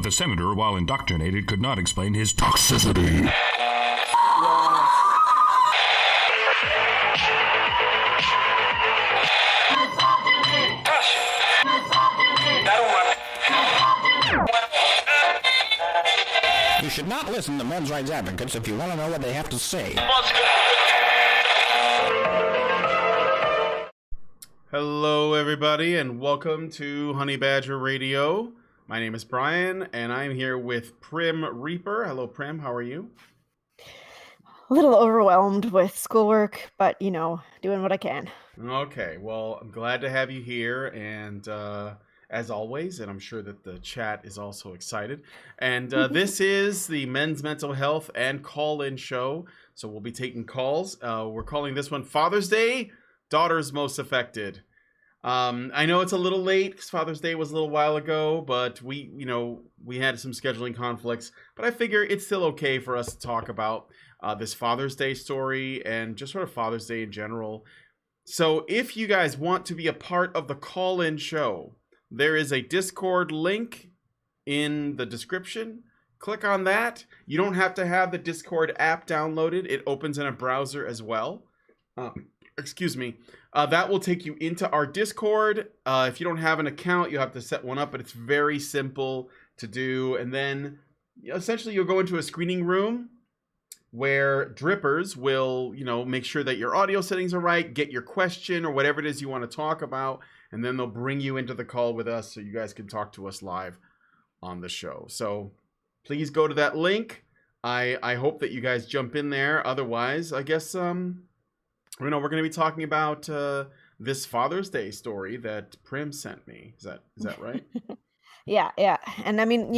the senator, while indoctrinated, could not explain his toxicity. You should not listen to men's rights advocates if you want to know what they have to say. Hello, everybody, and welcome to Honey Badger Radio. My name is Brian, and I'm here with Prim Reaper. Hello, Prim. How are you? A little overwhelmed with schoolwork, but, doing what I can. Okay, well, I'm glad to have you here, and as always, and I'm sure that the chat is also excited. And this is the Men's Mental Health and Call-In Show, so we'll be taking calls. We're calling this one Father's Day, Daughters Most Affected. I know it's a little late because Father's Day was a little while ago, but we had some scheduling conflicts. But I figure it's still okay for us to talk about this Father's Day story and just sort of Father's Day in general. So if you guys want to be a part of the call-in show, there is a Discord link in the description. Click on that. You don't have to have the Discord app downloaded. It opens in a browser as well. That will take you into our Discord. If you don't have an account, you have to set one up, but it's very simple to do. And then essentially you'll go into a screening room where drippers will, make sure that your audio settings are right, get your question or whatever it is you want to talk about, and then they'll bring you into the call with us so you guys can talk to us live on the show. So please go to that link. I hope that you guys jump in there. Otherwise, I guess we're going to be talking about this Father's Day story that Prim sent me. Is that right? Yeah. And I mean,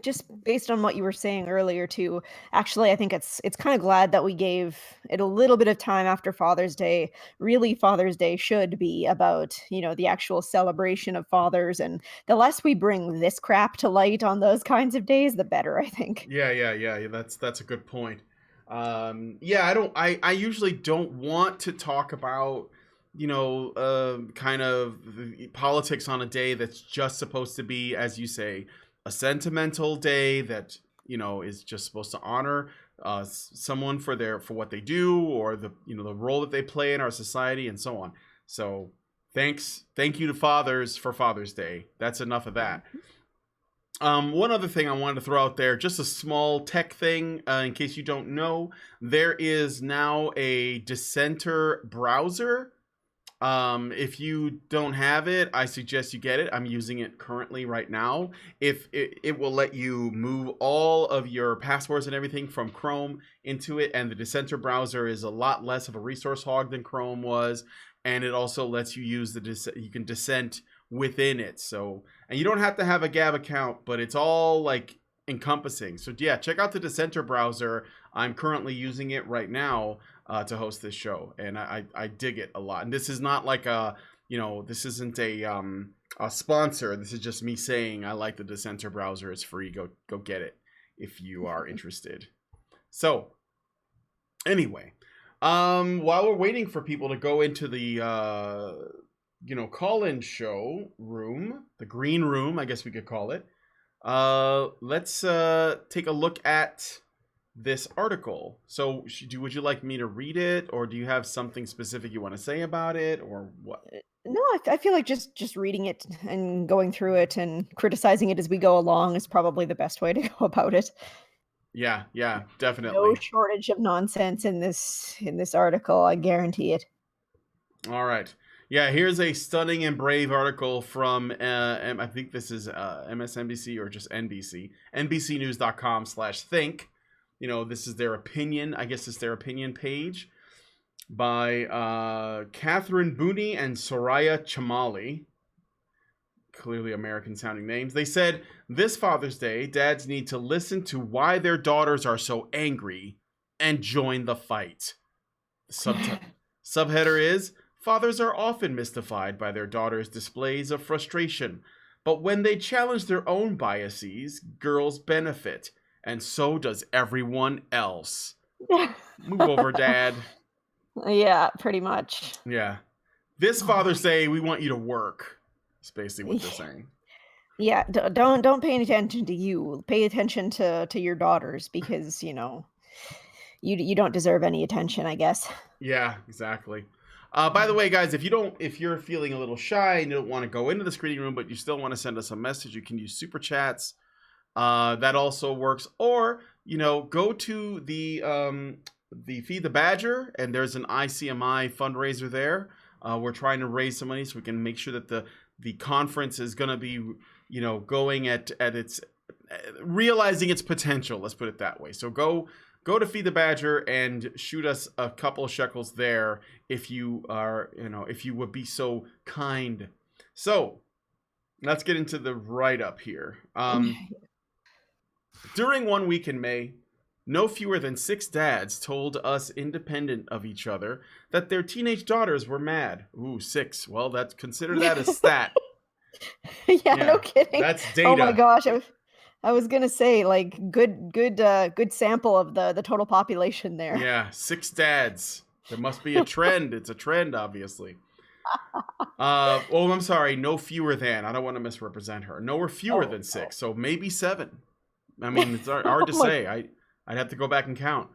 just based on what you were saying earlier too, actually, I think it's kind of glad that we gave it a little bit of time after Father's Day. Really, Father's Day should be about, the actual celebration of fathers. And the less we bring this crap to light on those kinds of days, the better, I think. Yeah. That's a good point. I usually don't want to talk about, kind of politics on a day that's just supposed to be, as you say, a sentimental day that, is just supposed to honor someone for what they do or the role that they play in our society and so on. So thank you to fathers for Father's Day. That's enough of that. One other thing I wanted to throw out there, just a small tech thing, in case you don't know, there is now a Dissenter browser. If you don't have it, I suggest you get it. I'm using it currently right now. If it will let you move all of your passwords and everything from Chrome into it, and the Dissenter browser is a lot less of a resource hog than Chrome was, and it also lets you use you can dissent within it. So, and you don't have to have a Gab account, but it's all like encompassing. So yeah, check out the Dissenter browser. I'm currently using it right now to host this show, and I dig it a lot. And this is not like this isn't a sponsor. This is just me saying I like the Dissenter browser. It's free. Go get it if you are interested. So anyway, while we're waiting for people to go into the call-in show room, the green room, I guess we could call it. Let's take a look at this article. So would you like me to read it, or do you have something specific you want to say about it, or what? No, I feel like just reading it and going through it and criticizing it as we go along is probably the best way to go about it. Yeah, definitely. No shortage of nonsense in this article, I guarantee it. All right. Yeah, here's a stunning and brave article from, I think this is MSNBC or just NBC, NBCnews.com/think. This is their opinion. I guess it's their opinion page by Catherine Booney and Soraya Chamali. Clearly American-sounding names. They said, this Father's Day, dads need to listen to why their daughters are so angry and join the fight. Subheader is, fathers are often mystified by their daughters' displays of frustration, but when they challenge their own biases, girls benefit, and so does everyone else. Move over, Dad. Yeah, pretty much. Yeah. This Father's Day, we want you to work. That's basically what they're saying. Yeah, don't pay any attention to you. Pay attention to your daughters because, you don't deserve any attention, I guess. Yeah, exactly. By the way, guys, if you're feeling a little shy and you don't want to go into the screening room, but you still want to send us a message, you can use super chats. That also works. Or go to the Feed the Badger, and there's an ICMI fundraiser there. We're trying to raise some money so we can make sure that the conference is going to be going at its realizing its potential. Let's put it that way. So go to Feed the Badger and shoot us a couple of shekels there if you are, if you would be so kind. So let's get into the write-up here. During 1 week in May, no fewer than 6 dads told us, independent of each other, that their teenage daughters were mad. Ooh, 6. Well, consider that a stat. Yeah, no kidding. That's data. Oh my gosh, I was gonna say, like, good sample of the total population there. Yeah, 6 dads. There must be a trend. It's a trend, obviously. Oh, I'm sorry. No fewer than. I don't want to misrepresent her. No, we're fewer than 6. So maybe 7. I mean, it's hard to say. I'd have to go back and count.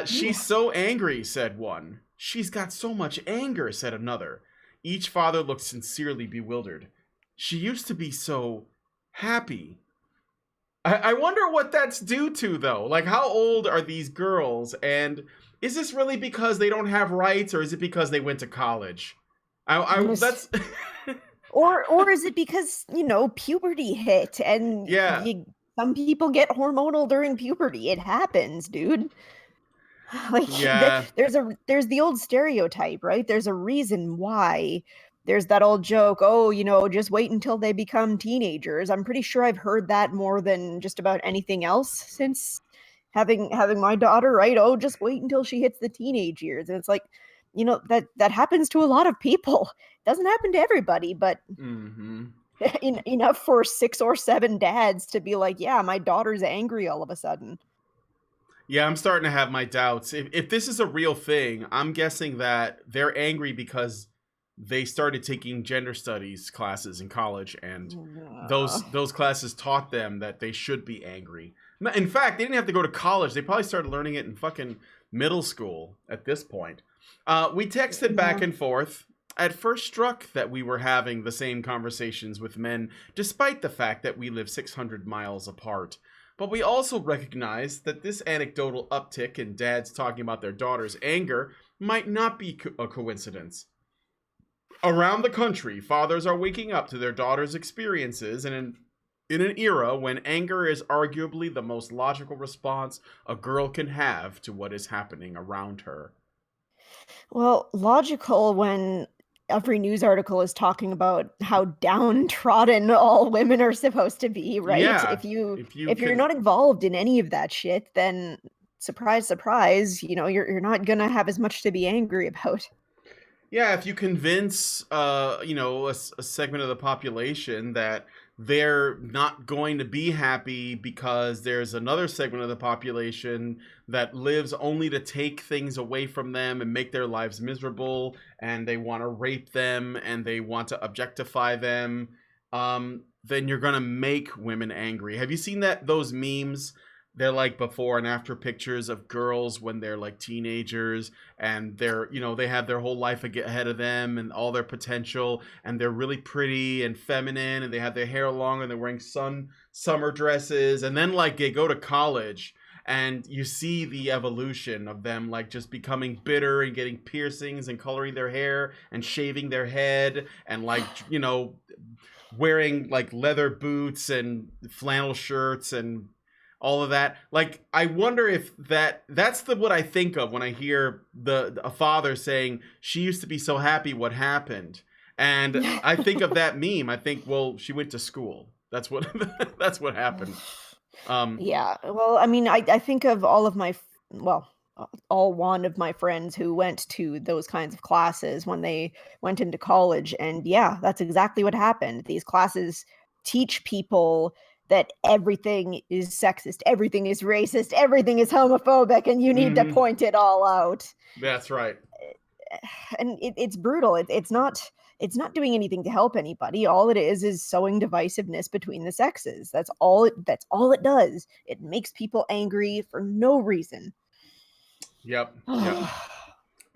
She's so angry, said one. She's got so much anger, said another. Each father looked sincerely bewildered. She used to be so happy. I wonder what that's due to, though. Like, how old are these girls? And is this really because they don't have rights, or is it because they went to college? That's... or is it because, puberty hit and some people get hormonal during puberty. It happens, dude. Like, there's the old stereotype, right? There's a reason why there's that old joke, just wait until they become teenagers. I'm pretty sure I've heard that more than just about anything else since having my daughter, right? Oh, just wait until she hits the teenage years. And it's like, that happens to a lot of people. It doesn't happen to everybody, but enough for 6 or 7 dads to be like, yeah, my daughter's angry all of a sudden. Yeah, I'm starting to have my doubts. If this is a real thing, I'm guessing that they're angry because they started taking gender studies classes in college, and those classes taught them that they should be angry. In fact, they didn't have to go to college. They probably started learning it in fucking middle school at this point. We texted back and forth. At first struck that we were having the same conversations with men, despite the fact that we live 600 miles apart. But we also recognized that this anecdotal uptick in dads talking about their daughter's anger might not be a coincidence. Around the country, fathers are waking up to their daughters' experiences, and in an era when anger is arguably the most logical response a girl can have to what is happening around her. Well, logical when every news article is talking about how downtrodden all women are supposed to be, right? Yeah, if you're not involved in any of that shit, then surprise, surprise, you're not gonna have as much to be angry about. Yeah, if you convince, a segment of the population that they're not going to be happy because there's another segment of the population that lives only to take things away from them and make their lives miserable, and they want to rape them and they want to objectify them, then you're going to make women angry. Have you seen those memes? They're like before and after pictures of girls when they're like teenagers, and they're, they have their whole life ahead of them and all their potential, and they're really pretty and feminine, and they have their hair long and they're wearing summer dresses. And then like they go to college and you see the evolution of them, like just becoming bitter and getting piercings and coloring their hair and shaving their head and like, wearing like leather boots and flannel shirts and all of that. Like, I wonder if that's what I think of when I hear a father saying, she used to be so happy, what happened? And I think of that meme. I think, well, she went to school. That's what happened. Yeah. Well, I mean, I think of all one of my friends who went to those kinds of classes when they went into college. And yeah, that's exactly what happened. These classes teach people that everything is sexist, everything is racist, everything is homophobic, and you need to point it all out. That's right. And it's brutal. It's not it's not doing anything to help anybody. All it is sowing divisiveness between the sexes. That's all it does. It makes people angry for no reason. Yep. Yep.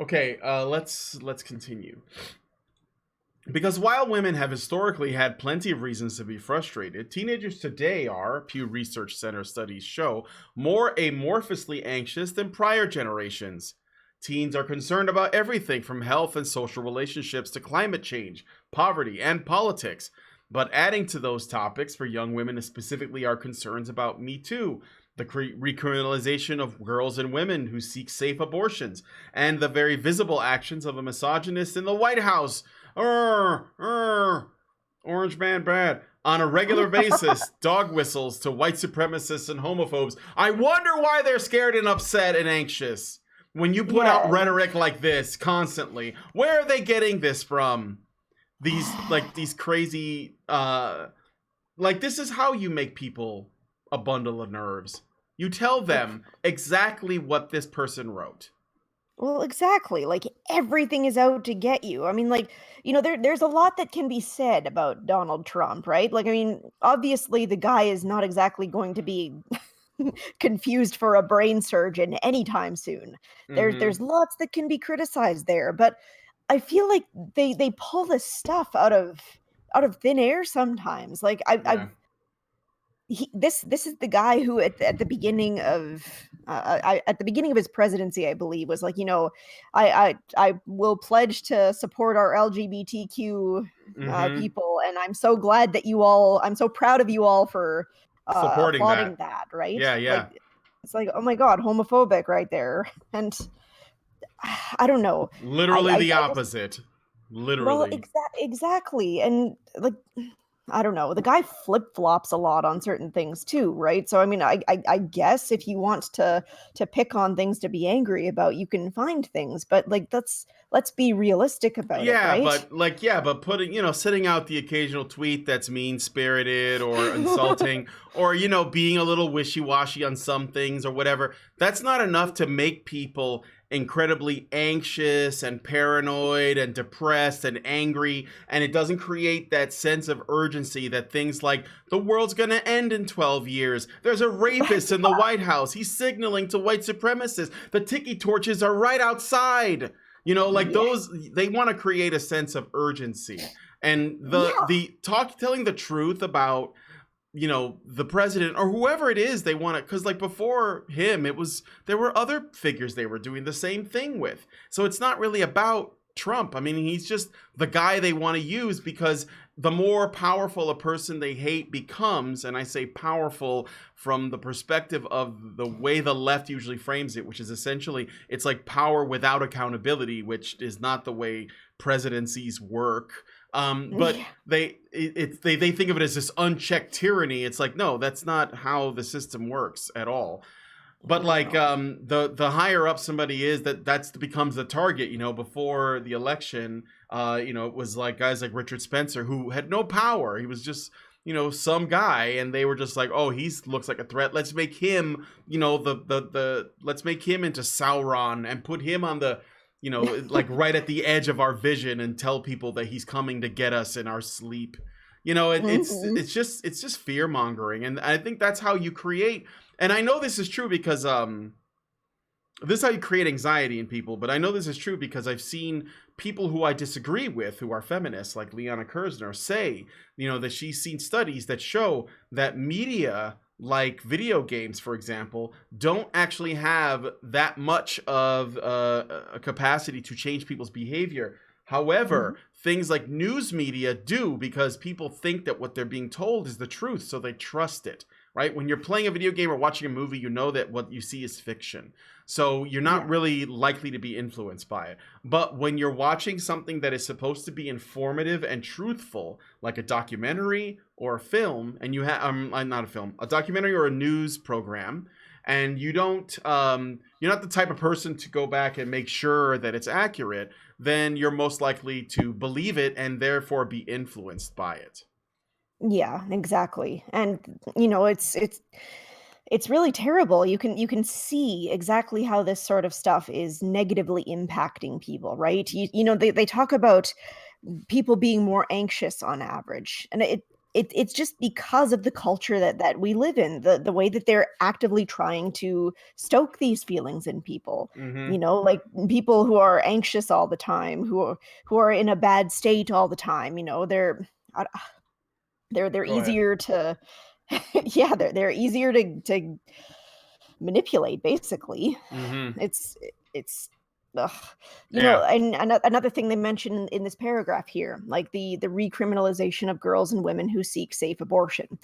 Okay, let's continue. Because while women have historically had plenty of reasons to be frustrated, teenagers today are, Pew Research Center studies show, more amorphously anxious than prior generations. Teens are concerned about everything from health and social relationships to climate change, poverty, and politics. But adding to those topics for young women specifically are concerns about Me Too, the recriminalization of girls and women who seek safe abortions, and the very visible actions of a misogynist in the White House. Orange man bad. On a regular basis, dog whistles to white supremacists and homophobes. I wonder why they're scared and upset and anxious when you put out rhetoric like this constantly. Where are they getting this from? These crazy this is how you make people a bundle of nerves. You tell them exactly what this person wrote. Well, exactly. Like everything is out to get you. I mean, like, there's a lot that can be said about Donald Trump, right? Like, I mean, obviously the guy is not exactly going to be confused for a brain surgeon anytime soon. There's lots that can be criticized there, but I feel like they pull this stuff out of thin air sometimes. Like this is the guy who at the beginning of at the beginning of his presidency, I believe, was like, I will pledge to support our LGBTQ people, and I'm so glad that I'm so proud of you all for supporting applauding that, right? Yeah. Like, it's like, oh my God, homophobic right there. And I don't know. Literally the I opposite. Well, Literally. exactly. And like, I don't know. The guy flip-flops a lot on certain things too, right? So I mean, I guess if you want to pick on things to be angry about, you can find things, but like let's be realistic about it, right? but putting, sitting out the occasional tweet that's mean-spirited or insulting or, being a little wishy-washy on some things or whatever, that's not enough to make people incredibly anxious and paranoid and depressed and angry, and it doesn't create that sense of urgency that things like the world's gonna end in 12 years, there's a rapist in the White House, he's signaling to white supremacists, the tiki torches are right outside, those, they want to create a sense of urgency, and telling the truth about the president or whoever it is they want to, because like before him there were other figures they were doing the same thing with, so it's not really about Trump. I mean, he's just the guy they want to use, because the more powerful a person they hate becomes, and I say powerful from the perspective of the way the left usually frames it, which is essentially it's like power without accountability, which is not the way presidencies work. But they think of it as this unchecked tyranny. It's like, no, that's not how the system works at all. But like the higher up somebody is, that becomes the target. Before the election, it was like guys like Richard Spencer who had no power. He was just some guy, and they were just like, oh, he looks like a threat. Let's make him let's make him into Sauron and put him on the like right at the edge of our vision and tell people that he's coming to get us in our sleep. It's just fear mongering, and I think that's how you create. And I know this is true because this is how you create anxiety in people. But I know this is true because I've seen people who I disagree with, who are feminists, like Liana Kersner, say that she's seen studies that show that media, like video games, for example, don't actually have that much of a capacity to change people's behavior. However, things like news media do, because people think that what they're being told is the truth, so they trust it, right? When you're playing a video game or watching a movie, you know that what you see is fiction. So you're not really likely to be influenced by it. But when you're watching something that is supposed to be informative and truthful, like a documentary or a film, and you have not a film, a documentary or a news program, and you don't you're not the type of person to go back and make sure that it's accurate, then you're most likely to believe it and therefore be influenced by it. Yeah, exactly. And it's really terrible. You can see exactly how this sort of stuff is negatively impacting people, right? They talk about people being more anxious on average. And it's just because of the culture that we live in, the way that they're actively trying to stoke these feelings in people. Mm-hmm. You know, like people who are anxious all the time, who are in a bad state all the time, you know, they're Go ahead. easier to yeah, they're easier to manipulate, basically. Mm-hmm. It's ugh. You know, Yeah. and another thing they mention in this paragraph here, like the recriminalization of girls and women who seek safe abortion.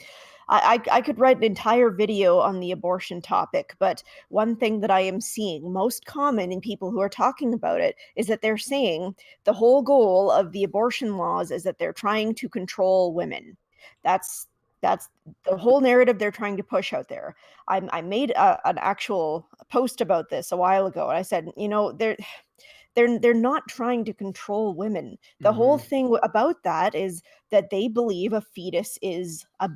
I could write an entire video on the abortion topic, but one thing that I am seeing most common in people who are talking about it is that they're saying the whole goal of the abortion laws is that they're trying to control women. That's that's the whole narrative they're trying to push out there. I made an actual post about this a while ago, and I said, you know, they're not trying to control women. The whole Mm-hmm. thing about that is that they believe a fetus is a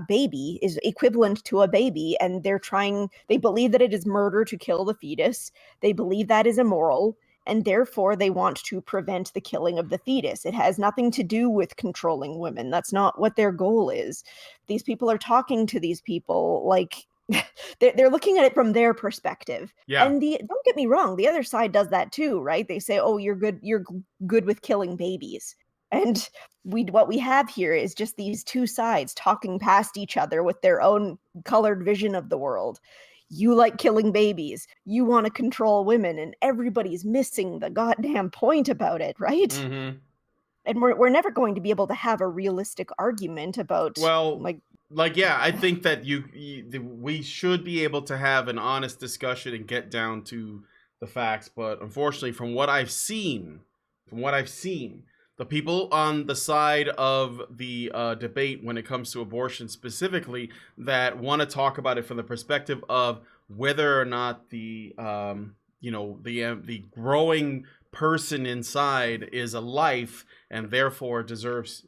baby, is equivalent to a baby, and they believe that it is murder to kill the fetus. They believe that is immoral, and therefore they want to prevent the killing of the fetus. It has nothing to do with controlling women. That's not what their goal is. These people are talking to these people like they're looking at it from their perspective. Yeah. And don't get me wrong, the other side does that too, right? They say, "Oh, you're good with killing babies." And what we have here is just these two sides talking past each other with their own colored vision of the world. You like killing babies. You want to control women, and everybody's missing the goddamn point about it, right? Mm-hmm. And we're never going to be able to have a realistic argument about Well, like yeah, I think that we should be able to have an honest discussion and get down to the facts. But unfortunately, from what I've seen, the people on the side of the debate when it comes to abortion specifically that want to talk about it from the perspective of whether or not the growing person inside is a life and therefore deserves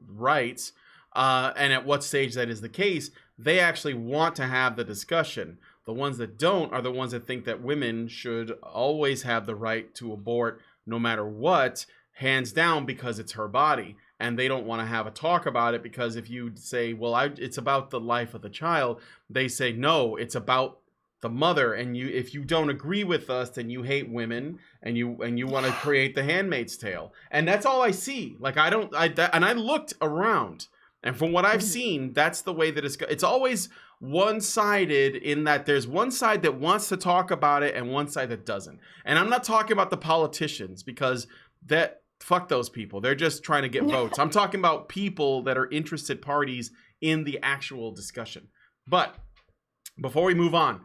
rights, and at what stage that is the case, they actually want to have the discussion. The ones that don't are the ones that think that women should always have the right to abort no matter what, hands down, because it's her body. And they don't want to have a talk about it because if you say, well, it's about the life of the child, they say, no, it's about the mother. And if you don't agree with us, then you hate women and you want to create the Handmaid's Tale. And that's all I see. Like, I looked around. And from what I've seen, that's the way that it's always one-sided, in that there's one side that wants to talk about it and one side that doesn't. And I'm not talking about the politicians, because fuck those people. They're just trying to get votes. I'm talking about people that are interested parties in the actual discussion. But before we move on,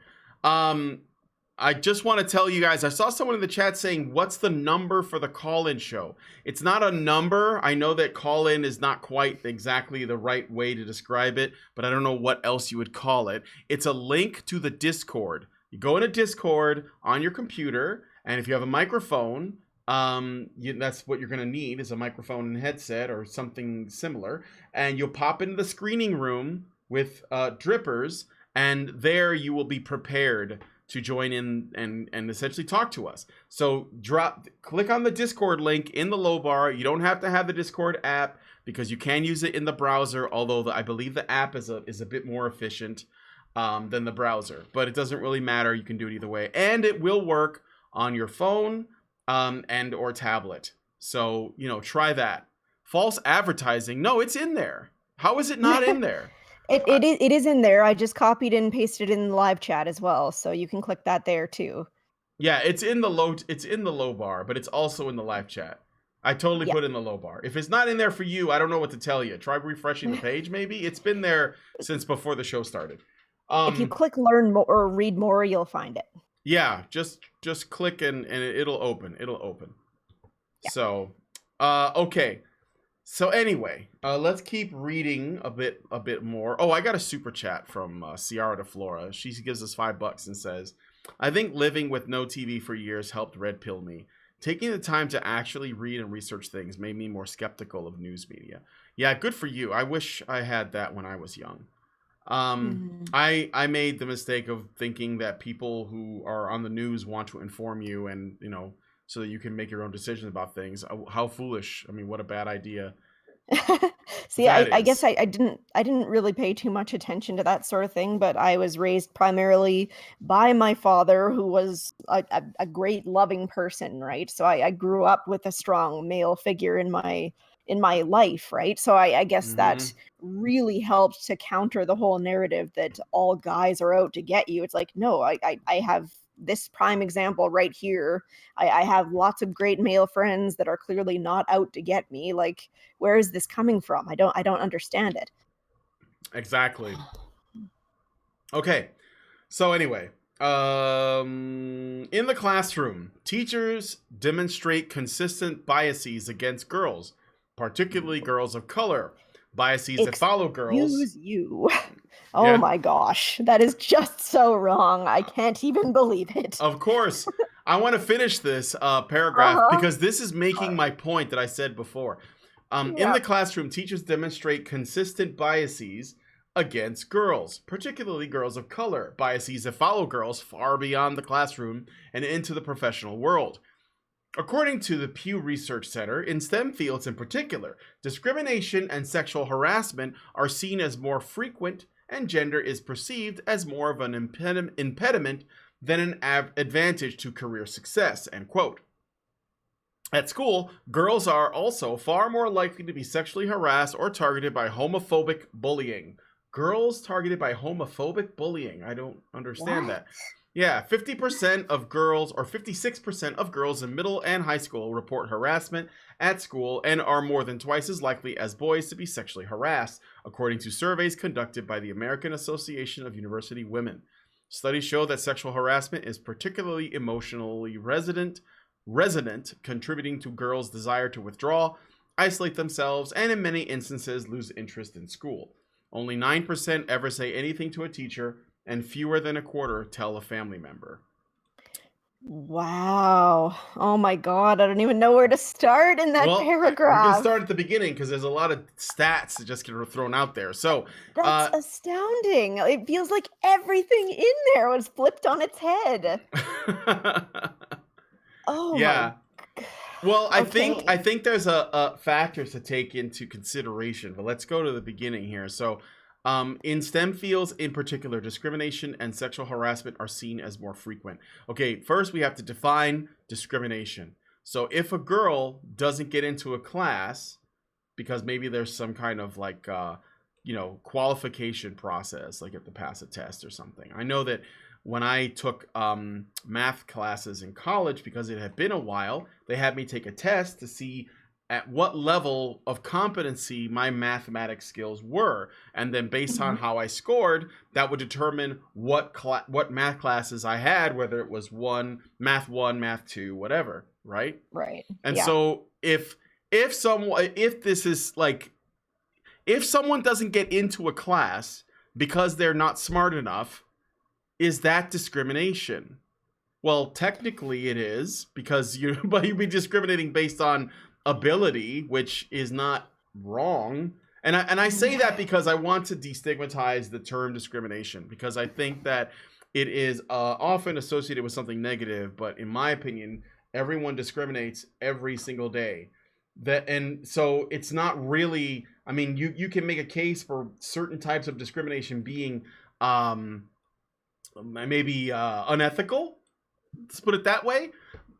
I just want to tell you guys, I saw someone in the chat saying, what's the number for the call-in show? It's not a number. I know that call-in is not quite exactly the right way to describe it, but I don't know what else you would call it. It's a link to the Discord. You go into Discord on your computer, and if you have a microphone, that's what you're going to need, is a microphone and headset or something similar. And you'll pop into the screening room with drippers, and there you will be prepared to join in and essentially talk to us. So click on the Discord link in the low bar. You don't have to have the Discord app because you can use it in the browser, although I believe the app is a bit more efficient than the browser. But it doesn't really matter. You can do it either way. And it will work on your phone and or tablet. So, try that. False advertising. No, it's in there. How is it not in there? It is in there. I just copied and pasted it in the live chat as well, so you can click that there too. Yeah, it's in the low bar, but it's also in the live chat. I totally put it in the low bar. If it's not in there for you, I don't know what to tell you. Try refreshing the page, maybe. It's been there since before the show started. If you click learn more or read more, you'll find it. Yeah, just click and it'll open. Yeah. So, okay. So anyway, let's keep reading a bit more. Oh, I got a super chat from Ciara de Flora. She gives us $5 and says, I think living with no TV for years helped red pill me. Taking the time to actually read and research things made me more skeptical of news media. Yeah, good for you. I wish I had that when I was young. I made the mistake of thinking that people who are on the news want to inform you and, so that you can make your own decisions about things. How foolish. I mean, what a bad idea See, that I guess is. I didn't really pay too much attention to that sort of thing, but I was raised primarily by my father, who was a great loving person, right? So I grew up with a strong male figure in my life, right? So I guess that Hmm. really helped to counter the whole narrative that all guys are out to get you. It's like, no, I have this prime example right here. I have lots of great male friends that are clearly not out to get me. Like, where is this coming from? I don't understand it. Exactly. Okay. So anyway, in the classroom, teachers demonstrate consistent biases against girls, particularly girls of color. Biases that follow girls. Excuse you. Oh Yeah, my gosh, that is just so wrong. I can't even believe it. of course. I want to finish this paragraph Uh-huh. because this is making my point that I said before. In Yeah. the classroom, teachers demonstrate consistent biases against girls, particularly girls of color, biases that follow girls far beyond the classroom and into the professional world. According to the Pew Research Center, in STEM fields in particular, discrimination and sexual harassment are seen as more frequent, and gender is perceived as more of an impediment than an advantage to career success. End quote. At school, girls are also far more likely to be sexually harassed or targeted by homophobic bullying. Girls targeted by homophobic bullying. I don't understand What? that. Yeah, 50% of girls or 56% of girls in middle and high school report harassment at school and are more than twice as likely as boys to be sexually harassed, according to surveys conducted by the American Association of University Women. Studies show that sexual harassment is particularly emotionally resonant, contributing to girls' desire to withdraw, isolate themselves, and in many instances lose interest in school. Only 9% ever say anything to a teacher, and fewer than a quarter tell a family member. Wow. Oh my god, I don't even know where to start in that Well, we can start paragraph. at the beginning because there's a lot of stats that just get thrown out there. So, That's uh, astounding. It feels like everything in there was flipped on its head. Oh my yeah. Well, I okay. think there's a factors to take into consideration, but let's go to the beginning here. So, in STEM fields in particular, discrimination and sexual harassment are seen as more frequent. Okay, first we have to define discrimination. So, if a girl doesn't get into a class because maybe there's some kind of like qualification process, like you have to pass a test or something. I know that when I took math classes in college, because it had been a while, they had me take a test to see at what level of competency my mathematics skills were, and then based on Mhm. how I scored, that would determine what math classes I had, whether it was one, math two, whatever, right? Right. And Yeah. so if this is like if someone doesn't get into a class because they're not smart enough, is that discrimination? Well, technically it is because but you'd be discriminating based on ability, which is not wrong. And I say that because I want to destigmatize the term discrimination because I think that it is often associated with something negative, but in my opinion, everyone discriminates every single day. And so it's not really. I mean, you can make a case for certain types of discrimination being maybe unethical. Let's put it that way.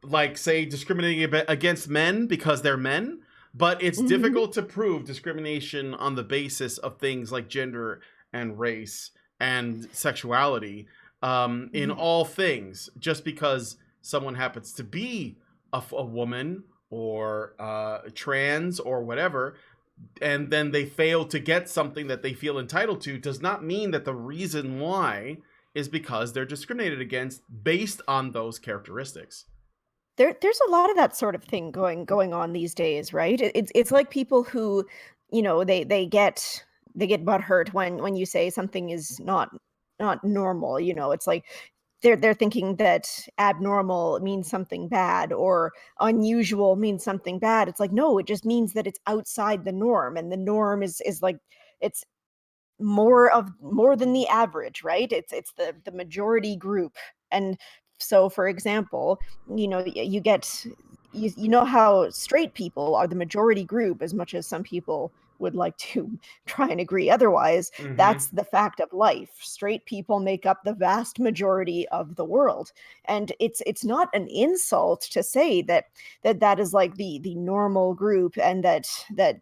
Like, say, discriminating against men because they're men. But it's Mhm. difficult to prove discrimination on the basis of things like gender and race and sexuality in Mhm. all things just because someone happens to be a woman or trans or whatever and then they fail to get something that they feel entitled to does not mean that the reason why is because they're discriminated against based on those characteristics. There's a lot of that sort of thing going on these days, right? It's like people who, they get butthurt when you say something is not normal. It's like they're thinking that abnormal means something bad or unusual means something bad. It's like, no, it just means that it's outside the norm, and the norm is like it's more than the average, right? It's the majority group. And So, for example, you get you know how straight people are the majority group as much as some people would like to try and agree otherwise. Mm-hmm. That's the fact of life. Straight people make up the vast majority of the world. And it's not an insult to say that is like the normal group, and that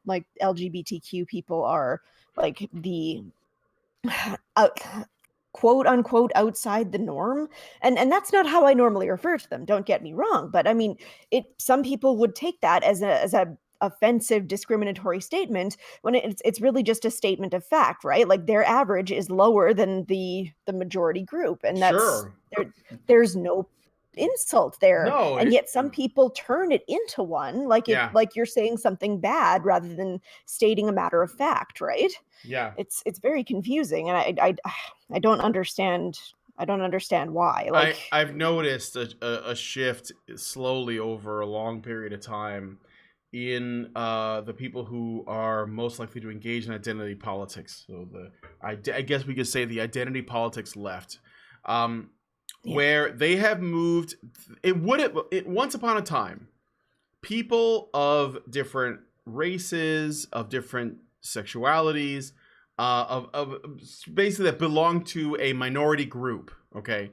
like LGBTQ people are like the out, quote unquote outside the norm. And that's not how I normally refer to them, don't get me wrong, but I mean, it some people would take that as a offensive discriminatory statement, when it's really just a statement of fact, right? Like their average is lower than the majority group, and Sure. there's no insult there. No. And yet some people turn it into one, Yeah. like you're saying something bad rather than stating a matter of fact, right? Yeah. It's very confusing, and I don't understand. I don't understand why. I've noticed a shift slowly over a long period of time in the people who are most likely to engage in identity politics. So I guess we could say the identity politics left, where they have moved. Once upon a time, people of different races, of different sexualities, of basically that belong to a minority group, okay,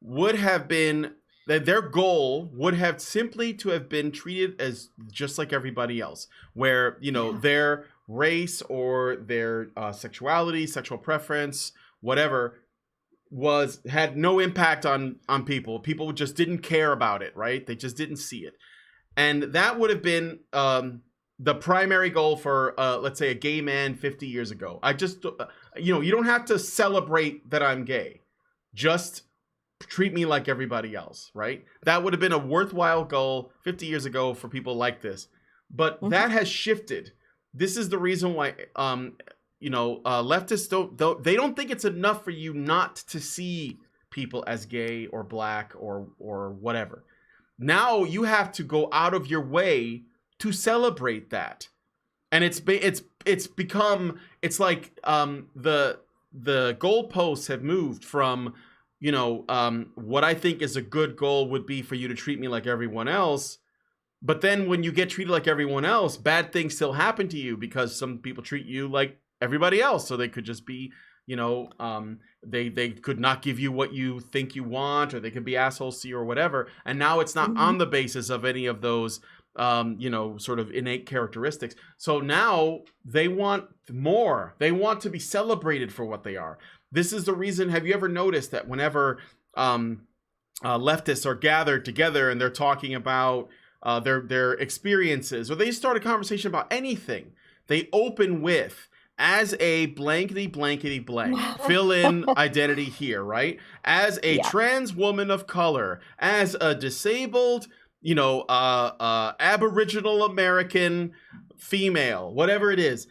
would have been that their goal would have simply to have been treated as just like everybody else, where their race or their sexuality, sexual preference, whatever, had no impact on people. People just didn't care about it, right? They just didn't see it. And that would have been the primary goal for, let's say, a gay man 50 years ago. I just, you don't have to celebrate that I'm gay. Just treat me like everybody else, right? That would have been a worthwhile goal 50 years ago for people like this. But that has shifted. This is the reason why, leftists don't think it's enough for you not to see people as gay or black or whatever. Now you have to go out of your way to celebrate that, and it's become like the goalposts have moved from what I think is a good goal would be for you to treat me like everyone else, but then when you get treated like everyone else, bad things still happen to you because some people treat you like everybody else, so they could just be they could not give you what you think you want, or they could be assholes to you or whatever. And now it's not on the basis of any of those sort of innate characteristics. So now they want more. They want to be celebrated for what they are. This is the reason. Have you ever noticed that whenever leftists are gathered together and they're talking about their experiences, or they start a conversation about anything, they open with, as a blankety blankety blank, fill in identity here, right? As a trans woman of color, as a disabled, Aboriginal American female, whatever it is,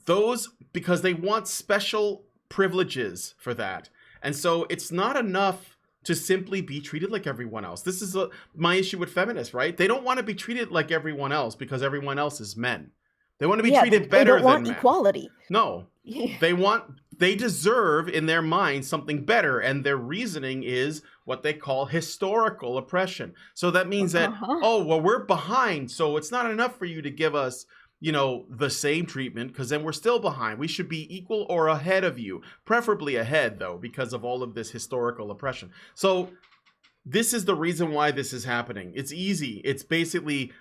those, because they want special privileges for that. And so it's not enough to simply be treated like everyone else. This is my issue with feminists, right? They don't want to be treated like everyone else because everyone else is men. They want to be treated better than men. They don't want equality. No. They deserve in their mind something better, and their reasoning is what they call historical oppression. So that means that, we're behind, so it's not enough for you to give us, the same treatment, because then we're still behind. We should be equal or ahead of you, preferably ahead, though, because of all of this historical oppression. So this is the reason why this is happening. It's easy. It's basically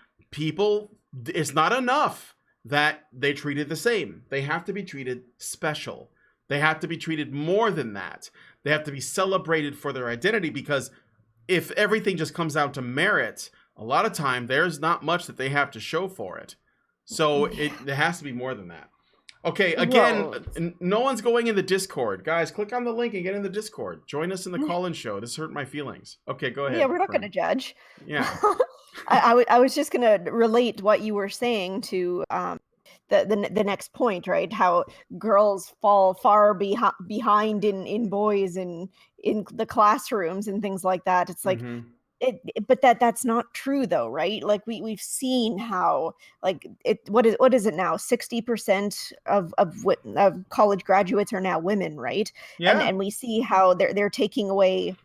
it's not enough that they treated the same. They have to be treated special. They have to be treated more than that. They have to be celebrated for their identity, because if everything just comes out to merit, a lot of time there's not much that they have to show for it. So there has to be more than that. Okay, again, no one's going in the Discord. Guys, click on the link and get in the Discord. Join us in the call-in show. This hurt my feelings. Okay, go ahead. Yeah, we're not going to judge. Yeah. I was just going to relate what you were saying to the next point, right? How girls fall far behind in boys in the classrooms and things like that. It's like, but that's not true though, right? Like we've seen how, like, what is it now? 60% of college graduates are now women, right? Yeah. And we see how they're taking away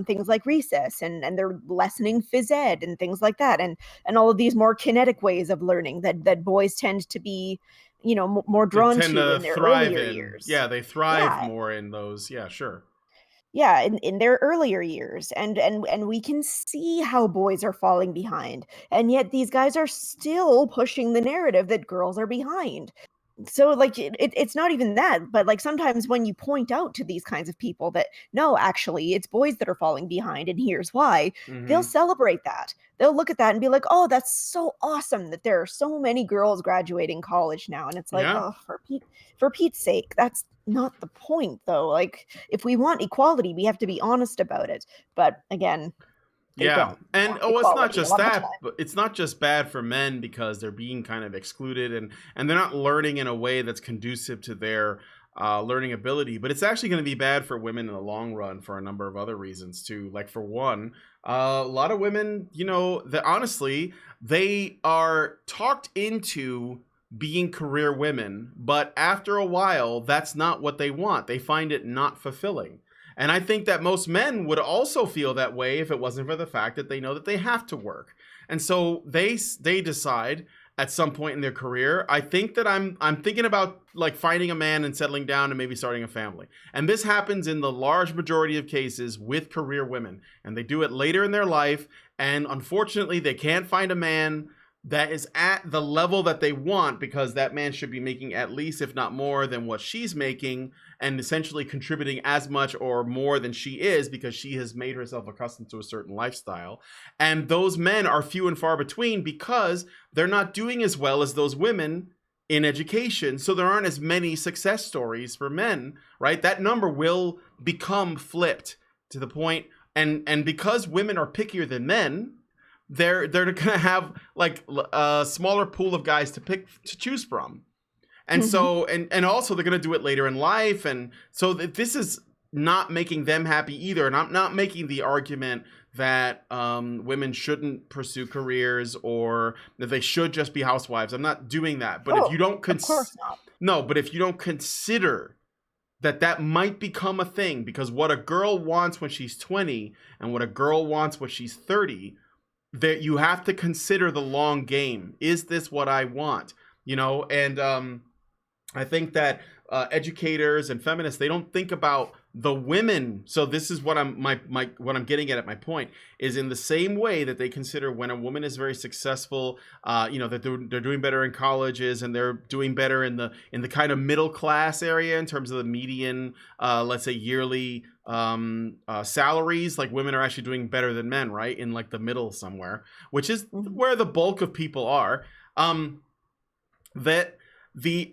things like recess, and they're lessening phys ed and things like that, and all of these more kinetic ways of learning that boys tend to be, more They drawn tend to to in their thrive earlier in. years. Yeah, they thrive Yeah, more in those. Yeah, sure. yeah, in their earlier years, and we can see how boys are falling behind, and yet these guys are still pushing the narrative that girls are behind. So, like, it's not even that, but, like, sometimes when you point out to these kinds of people that, "No, actually, it's boys that are falling behind, and here's why," they'll Hmm. celebrate that. They'll look at that and be like, "Oh, that's so awesome that there are so many girls graduating college now," and it's like, Yeah. "Oh, for Pete's sake, that's not the point, though." Like, if we want equality, we have to be honest about it, but again, they Yeah. don't And want oh, it's not equality a just lot of the that, time. but it's not just bad for men because they're being kind of excluded, and they're not learning in a way that's conducive to their learning ability, but it's actually going to be bad for women in the long run for a number of other reasons too. Like, for one, a lot of women, that honestly, they are talked into being career women, but after a while, that's not what they want. They find it not fulfilling. And I think that most men would also feel that way if it wasn't for the fact that they know that they have to work. And so they decide at some point in their career, I think that I'm thinking about like finding a man and settling down and maybe starting a family. And this happens in the large majority of cases with career women. And they do it later in their life, and unfortunately they can't find a man that is at the level that they want, because that man should be making at least, if not more, than what she's making, and essentially contributing as much or more than she is, because she has made herself accustomed to a certain lifestyle. And those men are few and far between because they're not doing as well as those women in education. So there aren't as many success stories for men, right? That number will become flipped to the point, and because women are pickier than men, they're gonna have like a smaller pool of guys to choose from. And Mhm. so, and also they're going to do it later in life. And so this is not making them happy either. And I'm not making the argument that women shouldn't pursue careers or that they should just be housewives. I'm not doing that. But if Oh, you don't of course not. no, but if you don't consider that might become a thing, because what a girl wants when she's 20 and what a girl wants when she's 30, that you have to consider the long game. Is this what I want? And I think that educators and feminists, they don't think about the women. So this is what what I'm getting at my point is, in the same way that they consider when a woman is very successful, that they're doing better in colleges and they're doing better in the kind of middle class area in terms of the median, let's say yearly salaries. Like, women are actually doing better than men, right? In like the middle somewhere, which is Mhm. where the bulk of people are. That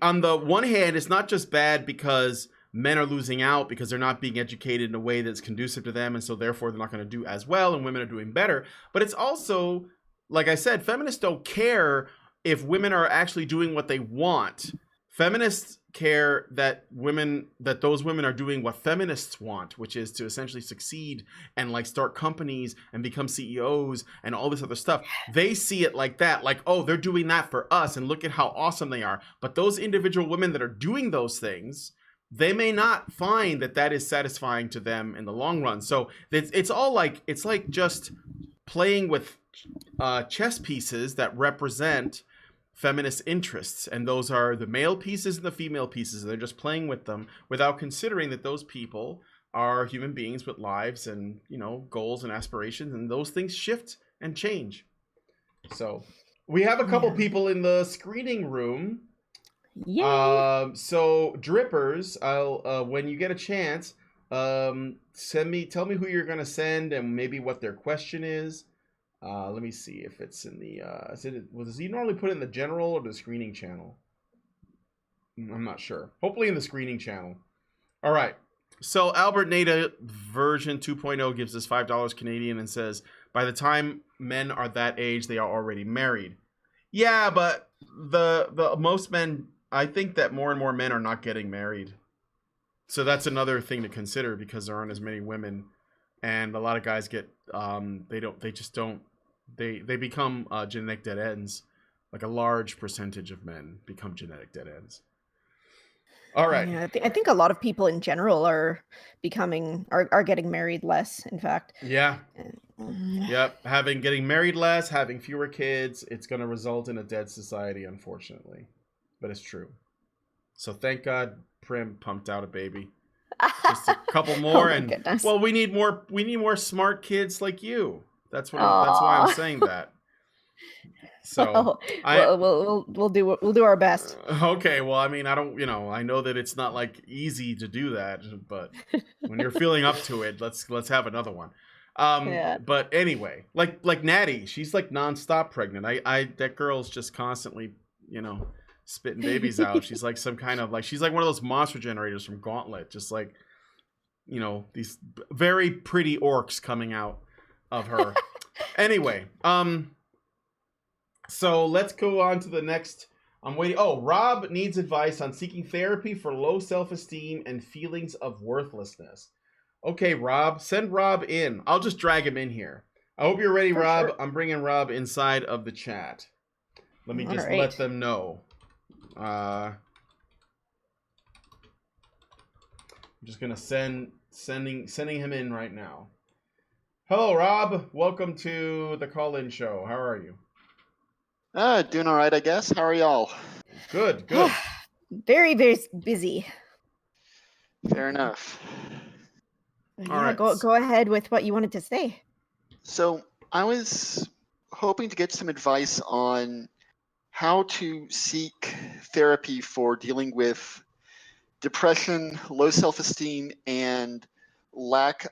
on the one hand, it's not just bad because men are losing out because they're not being educated in a way that's conducive to them, and so therefore they're not going to do as well, and women are doing better. But it's also, like I said, feminists don't care if women are actually doing what they want. Feminists care that those women are doing what feminists want, which is to essentially succeed and like start companies and become CEOs and all this other stuff. They see it like that, like, oh, they're doing that for us and look at how awesome they are. But those individual women that are doing those things, they may not find that is satisfying to them in the long run. So it's all like, it's like just playing with chess pieces that represent feminist interests, and those are the male pieces and the female pieces. They're just playing with them without considering that those people are human beings with lives and goals and aspirations, and those things shift and change. So we have a couple Yeah. people in the screening room. Yay! So drippers, I'll when you get a chance, tell me who you're gonna send and maybe what their question is. Let me see if it's in the. Does he normally put it in the general or the screening channel? I'm not sure. Hopefully in the screening channel. All right. So Albert Nada version 2.0 gives us $5 Canadian and says, by the time men are that age, they are already married. Yeah, but the most men, I think that more and more men are not getting married. So that's another thing to consider, because there aren't as many women, and a lot of guys get they become genetic dead ends. Like, a large percentage of men become genetic dead ends. All right. Yeah, I think a lot of people in general are getting married less, in fact. Yeah. Mm. Yep. Getting married less, having fewer kids, it's going to result in a dead society, unfortunately. But it's true. So thank God Prim pumped out a baby. Just a couple Oh more, my and goodness. well, we need more. We need more smart kids like you. That's why I'm Aw. saying that. So Well, I we'll do our best. okay. Well, I mean, I don't. I know that it's not like easy to do that, but when you're feeling up to it, let's have another one. Yeah. But anyway, like Natty, she's like nonstop pregnant. I that girl's just constantly, spitting babies out. She's like some kind of she's like one of those monster generators from Gauntlet, just like these very pretty orcs coming out of her. Anyway, so let's go on to the next. I'm waiting. Oh, Rob needs advice on seeking therapy for low self-esteem and feelings of worthlessness. Okay, Rob, send Rob in. I'll just drag him in here. I hope you're ready, For Rob. sure. I'm bringing Rob inside of the chat. Let me All just right. let them know. I'm just gonna sending him in right now. Hello, Rob. Welcome to the call-in show. How are you? Doing all right, I guess. How are y'all? Good. Very, very busy. Fair enough. Yeah, All right. go ahead with what you wanted to say. So I was hoping to get some advice on how to seek therapy for dealing with depression, low self-esteem, and lack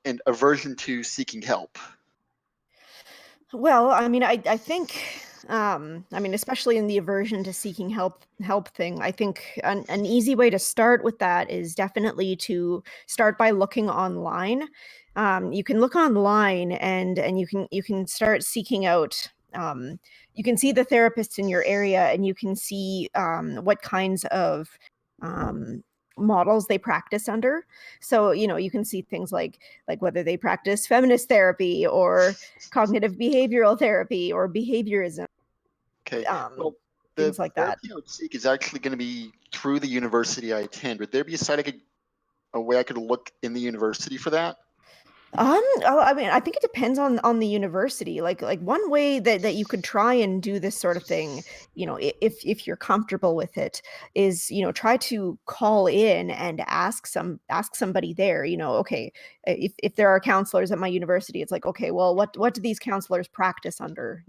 and aversion to seeking help. Well, I mean, I think, I mean, especially in the aversion to seeking help thing, I think an easy way to start with that is definitely to start by looking online. You can look online and you can start seeking out. You can see the therapists in your area, and you can see what kinds of um, models they practice under. So you can see things like whether they practice feminist therapy or cognitive behavioral therapy or behaviorism, Okay. um, Well, the things like that. therapy I would seek is actually going to be through the university I attend. Would there be a way I could look in the university for that? Oh, I mean, I think it depends on the university. Like one way that you could try and do this sort of thing, if you're comfortable with it, is try to call in and ask somebody there. Okay, if there are counselors at my university, it's like, okay, well, what do these counselors practice under?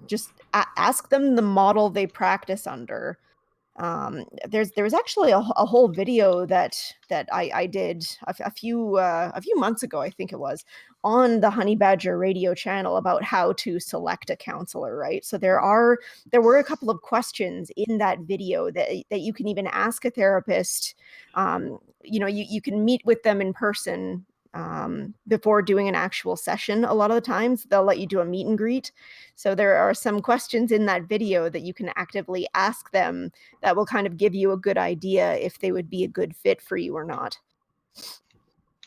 Just ask them the model they practice under. There was actually a whole video that I did a few months ago, I think it was, on the Honey Badger radio channel about how to select a counselor, right? So there were a couple of questions in that video that you can even ask a therapist. You can meet with them in person before doing an actual session. A lot of the times they'll let you do a meet and greet. So there are some questions in that video that you can actively ask them that will kind of give you a good idea if they would be a good fit for you or not.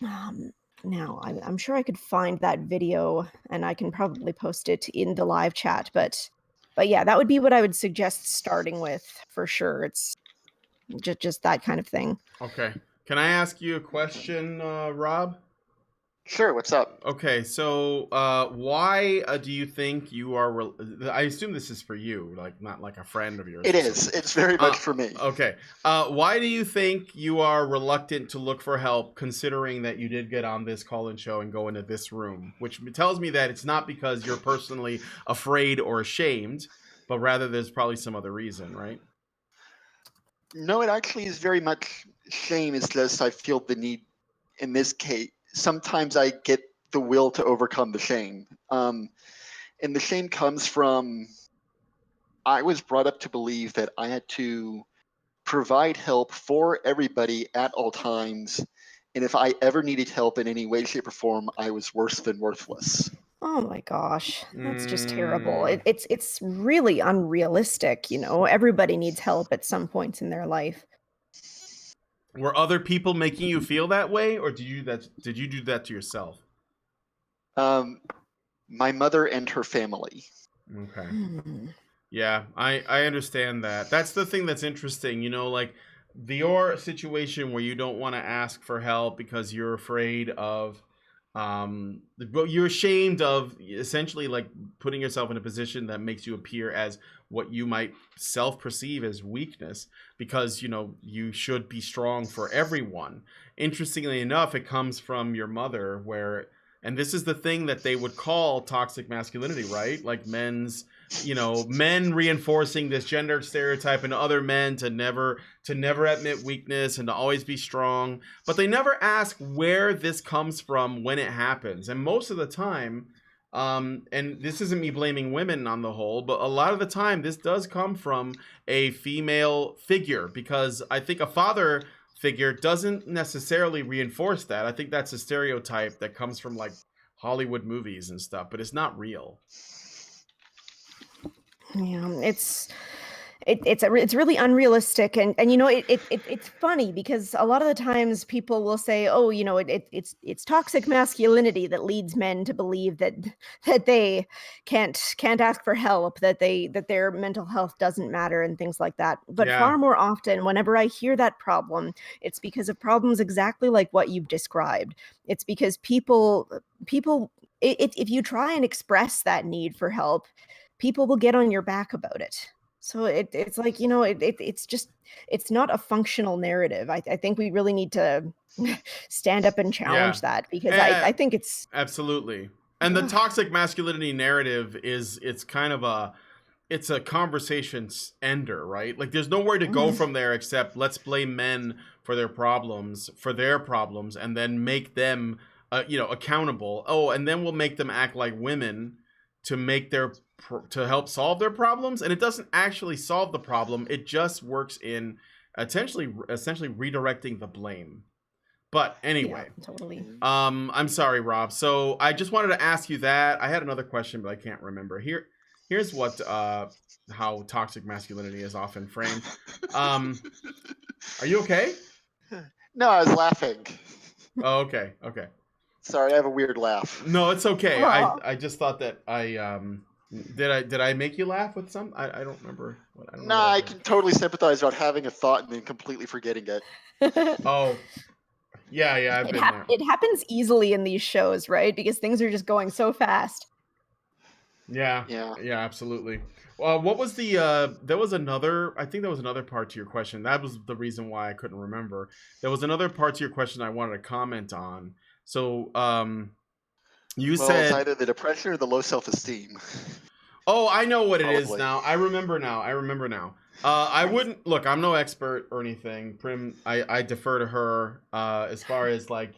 Now, I'm sure I could find that video, and I can probably post it in the live chat. But yeah, that would be what I would suggest starting with for sure. It's just that kind of thing. Okay. Can I ask you a question, Rob? Sure. What's up? Okay, so why do you think you are? I assume this is for you, like not like a friend of yours. It is. It's very much for me. Okay. Why do you think you are reluctant to look for help, considering that you did get on this call-in show and go into this room? Which tells me that it's not because you're personally afraid or ashamed, but rather there's probably some other reason, right? No, it actually is very much shame. It's just I feel the need in this case. Sometimes I get the will to overcome the shame. And the shame comes from I was brought up to believe that I had to provide help for everybody at all times. And if I ever needed help in any way, shape, or form, I was worse than worthless. Oh my gosh, that's just terrible. Mm. It's really unrealistic. Everybody needs help at some points in their life. Were other people making you feel that way, or did you do that to yourself? My mother and her family. Okay. Yeah, I understand that. That's the thing that's interesting, like your situation where you don't want to ask for help because you're afraid of but you're ashamed of essentially like putting yourself in a position that makes you appear as what you might self-perceive as weakness because you should be strong for everyone. Interestingly enough, it comes from your mother where and this is the thing that they would call toxic masculinity, right? Like men reinforcing this gender stereotype in other men to never admit weakness and to always be strong, but they never ask where this comes from when it happens. And most of the time, and this isn't me blaming women on the whole, but a lot of the time this does come from a female figure, because I think a father figure doesn't necessarily reinforce that. I think that's a stereotype that comes from like Hollywood movies and stuff, but it's not real. Yeah, it's really unrealistic, and it's funny because a lot of the times people will say, oh, it's toxic masculinity that leads men to believe that they can't ask for help, that their mental health doesn't matter and things like that. But Yeah. far more often, whenever I hear that problem, it's because of problems exactly like what you've described. It's because people if you try and express that need for help, people will get on your back about it. So it's like, it's not a functional narrative. I think we really need to stand up and challenge Yeah. that, because I think it's Absolutely. And the toxic masculinity narrative it's kind of it's a conversation ender, right? Like there's nowhere to go from there except let's blame men for their problems, and then make them accountable. Oh, and then we'll make them act like women to make to help solve their problems, and it doesn't actually solve the problem. It just works in essentially redirecting the blame. But anyway, yeah, totally. I'm sorry, Rob. So I just wanted to ask you that. I had another question, but I can't remember. Here's what how toxic masculinity is often framed. Are you okay? No, I was laughing. Oh, okay. Sorry, I have a weird laugh. No, it's okay. Oh. I just thought that did I make you laugh with some? I don't remember. No, I can totally sympathize about having a thought and then completely forgetting it. Oh, yeah, I've been there. It happens easily in these shows, right? Because things are just going so fast. Yeah, absolutely. What was there was another, I think there was another part to your question. That was the reason why I couldn't remember. There was another part to your question I wanted to comment on. So, you said it's either the depression or the low self-esteem. Oh, I know what it is Probably. now. I remember now. I wouldn't look. I'm no expert or anything. Prim, I defer to her as far as like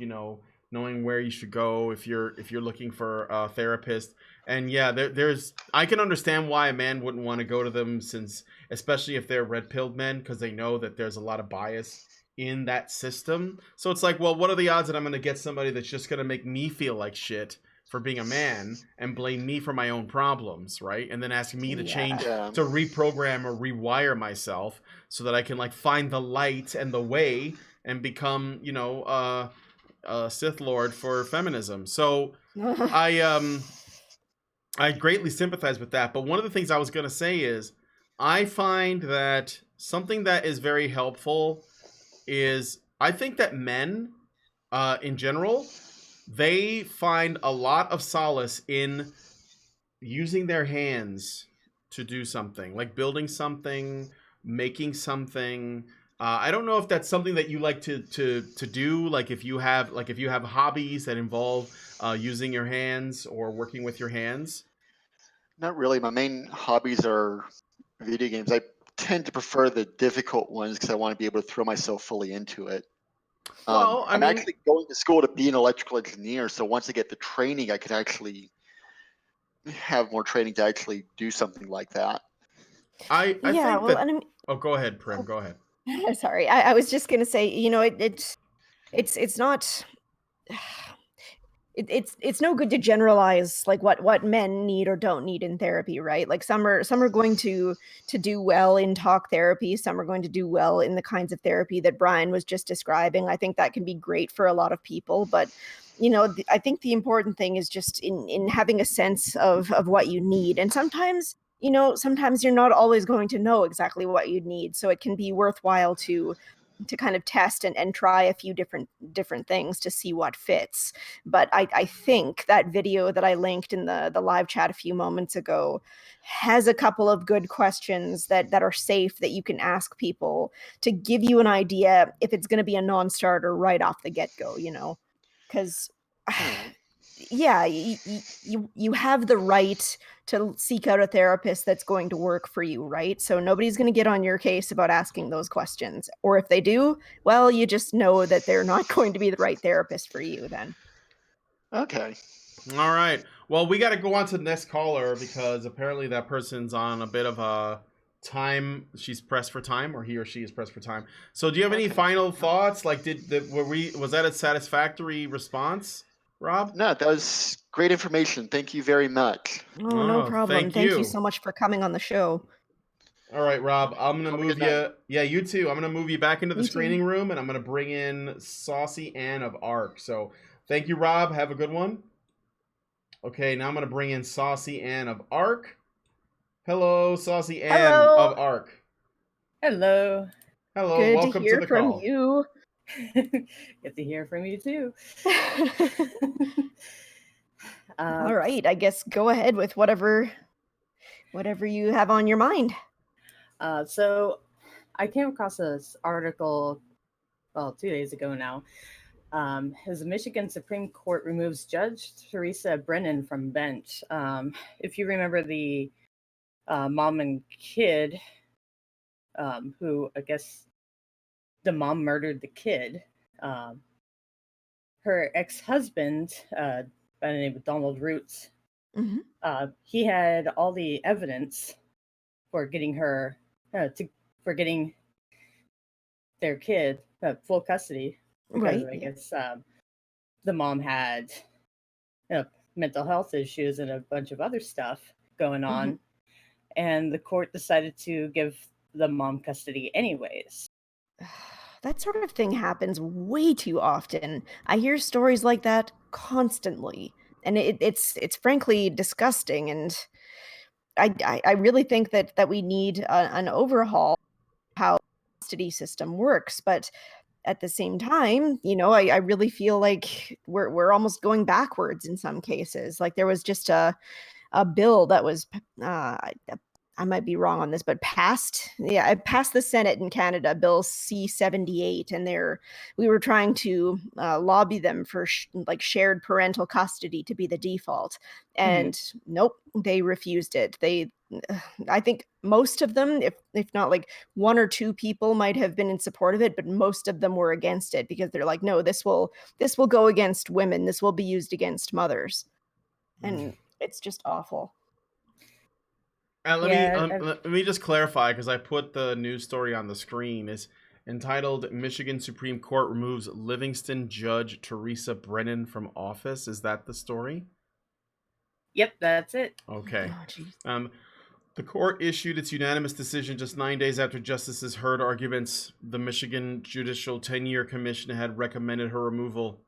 knowing where you should go if you're looking for a therapist. And yeah, there's I can understand why a man wouldn't want to go to them, since especially if they're red-pilled men, because they know that there's a lot of bias in that system. So it's like, well, what are the odds that I'm going to get somebody that's just going to make me feel like shit for being a man and blame me for my own problems, right? And then ask me to change, Yeah. to reprogram or rewire myself so that I can like find the light and the way and become, a Sith Lord for feminism. So I greatly sympathize with that. But one of the things I was going to say is I find that something that is very helpful is I think that men in general, they find a lot of solace in using their hands to do something, like building something, making something. I don't know if that's something that you like to do. Like if you have hobbies that involve using your hands or working with your hands. Not really. My main hobbies are video games. I tend to prefer the difficult ones because I want to be able to throw myself fully into it. Well, I'm actually going to school to be an electrical engineer, so once I get the training, I could actually have more training to actually do something like that. I Yeah, think well, that. and I mean, Oh, go ahead, Prim. Go ahead. sorry, I was just gonna say, it's not. It's no good to generalize like what men need or don't need in therapy, right? Like some are going to do well in talk therapy, some are going to do well in the kinds of therapy that Brian was just describing. I think that can be great for a lot of people, but I think the important thing is just in having a sense of what you need. And sometimes sometimes you're not always going to know exactly what you'd need. So it can be worthwhile to kind of test and try a few different things to see what fits. But I think that video that I linked in the live chat a few moments ago has a couple of good questions that are safe that you can ask people to give you an idea if it's going to be a non-starter right off the get-go, because yeah, you have the right to seek out a therapist that's going to work for you, right? So nobody's going to get on your case about asking those questions. Or if they do, well, you just know that they're not going to be the right therapist for you then. Okay. All right. Well, we got to go on to the next caller because apparently that person's on a bit of a time. She's pressed for time, or he or she is pressed for time. So, do you have any final thoughts? Like, was that a satisfactory response, Rob? No, that was great information. Thank you very much. Oh, no problem. Thank you so much for coming on the show. All right, Rob, I'm going to move you. Yeah, you too. I'm going to move you back into the screening room, and I'm going to bring in Saucy Ann of ARC. So, thank you, Rob. Have a good one. Okay, now I'm going to bring in Saucy Ann of ARC. Hello, Saucy Ann of ARC. Hello. Hello, Good welcome to hear the from call. you. Good to hear from you too. All right, I guess go ahead with whatever you have on your mind. So I came across this article, 2 days ago now. As the Michigan Supreme Court removes Judge Teresa Brennan from bench. If you remember the mom and kid who, I guess, the mom murdered the kid. Her ex-husband, by the name of Donald Roots, he had all the evidence for getting her for getting their kid full custody because I guess the mom had mental health issues and a bunch of other stuff going on, and the court decided to give the mom custody anyways. That sort of thing happens way too often. I hear stories like that constantly, and it's frankly disgusting. And I really think that we need an overhaul of how the custody system works. But at the same time, I really feel like we're almost going backwards in some cases. Like there was just a bill that was I might be wrong on this, but passed the Senate in Canada, Bill C-78, and we were trying to lobby them for shared parental custody to be the default, and nope, they refused it. I think most of them, if not like one or two people, might have been in support of it, but most of them were against it because they're like, no, this will go against women. This will be used against mothers, and it's just awful. Let me just clarify because I put the news story on the screen. It's entitled "Michigan Supreme Court Removes Livingston Judge Teresa Brennan from Office." Is that the story? Yep, that's it. Okay. The court issued its unanimous decision just 9 days after justices heard arguments. The Michigan Judicial Tenure Commission had recommended her removal.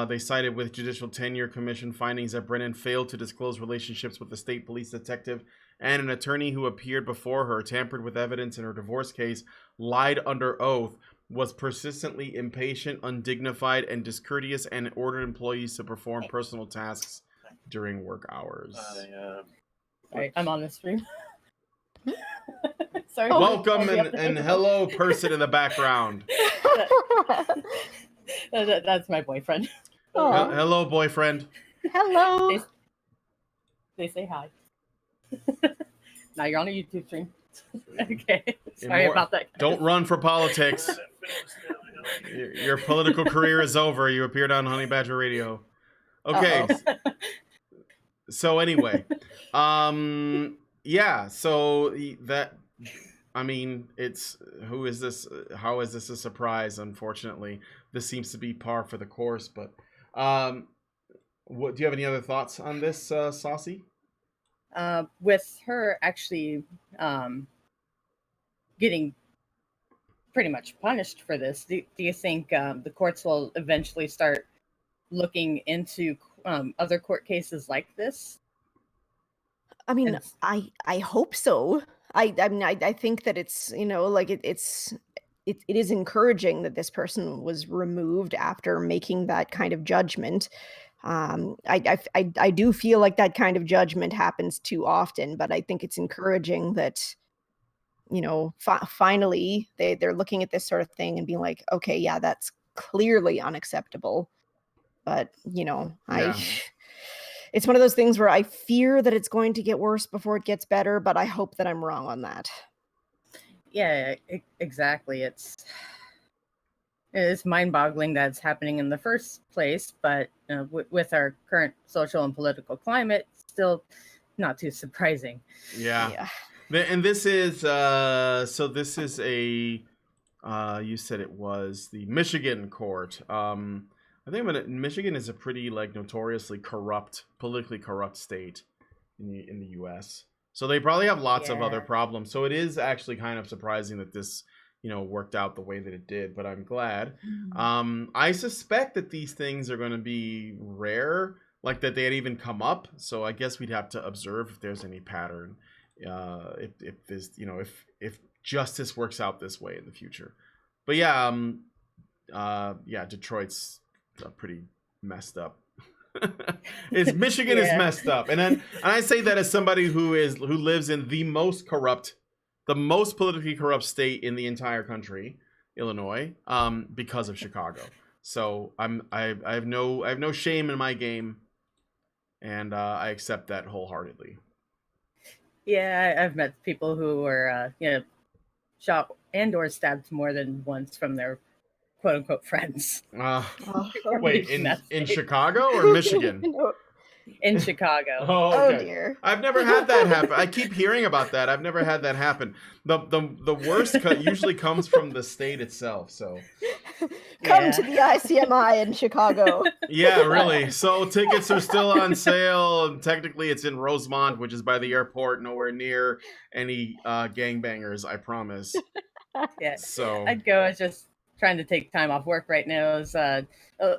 They cited with Judicial Tenure Commission findings that Brennan failed to disclose relationships with the state police detective and an attorney who appeared before her, tampered with evidence in her divorce case, lied under oath, was persistently impatient, undignified, and discourteous, and ordered employees to perform personal tasks during work hours. Alright, I'm on the stream. Sorry. Welcome and hello, person in the background. That's my boyfriend. Hello, boyfriend. Hello. They say hi. Now you're on a YouTube stream. Okay. Sorry about that, guys. Don't run for politics. Your political career is over. You appeared on Honey Badger Radio. Okay. So anyway, yeah. So that, I mean, who is this? How is this a surprise? Unfortunately, this seems to be par for the course. But do you have any other thoughts on this, Saucy? With her actually getting pretty much punished for this, do you think the courts will eventually start looking into other court cases like this? I mean, And I hope so. I mean, I think that it's, like it is encouraging that this person was removed after making that kind of judgment. I do feel like that kind of judgment happens too often, but I think it's encouraging that, finally they're looking at this sort of thing and being like, okay, yeah, that's clearly unacceptable. But, Yeah. it's one of those things where I fear that it's going to get worse before it gets better, but I hope that I'm wrong on that. yeah, exactly. It's mind-boggling that it's happening in the first place, but with our current social and political climate, still not too surprising. Yeah. And this is this is a you said it was the Michigan court. I think Michigan is a pretty notoriously corrupt, politically corrupt state in the U.S. So they probably have lots of other problems. So it is actually kind of surprising that this worked out the way that it did. But I'm glad. I suspect that these things are going to be rare, like that they'd even come up. So I guess we'd have to observe if there's any pattern. If there's if justice works out this way in the future. But Detroit's pretty messed up. Michigan is messed up, and I say that as somebody who lives in the most politically corrupt state in the entire country, Illinois, because of Chicago. So I have no shame in my game, and I accept that wholeheartedly. Yeah, I've met people who were shot and or stabbed more than once from their quote unquote friends. Wait, in Chicago or Michigan? In Chicago. Oh, okay. Oh dear. I've never had that happen. I keep hearing about that. I've never had that happen. The worst usually comes from the state itself. So come to the ICMI in Chicago. Yeah, really. So tickets are still on sale. Technically, it's in Rosemont, which is by the airport, nowhere near any gangbangers. I promise. Yeah. So I'd go as just trying to take time off work right now is a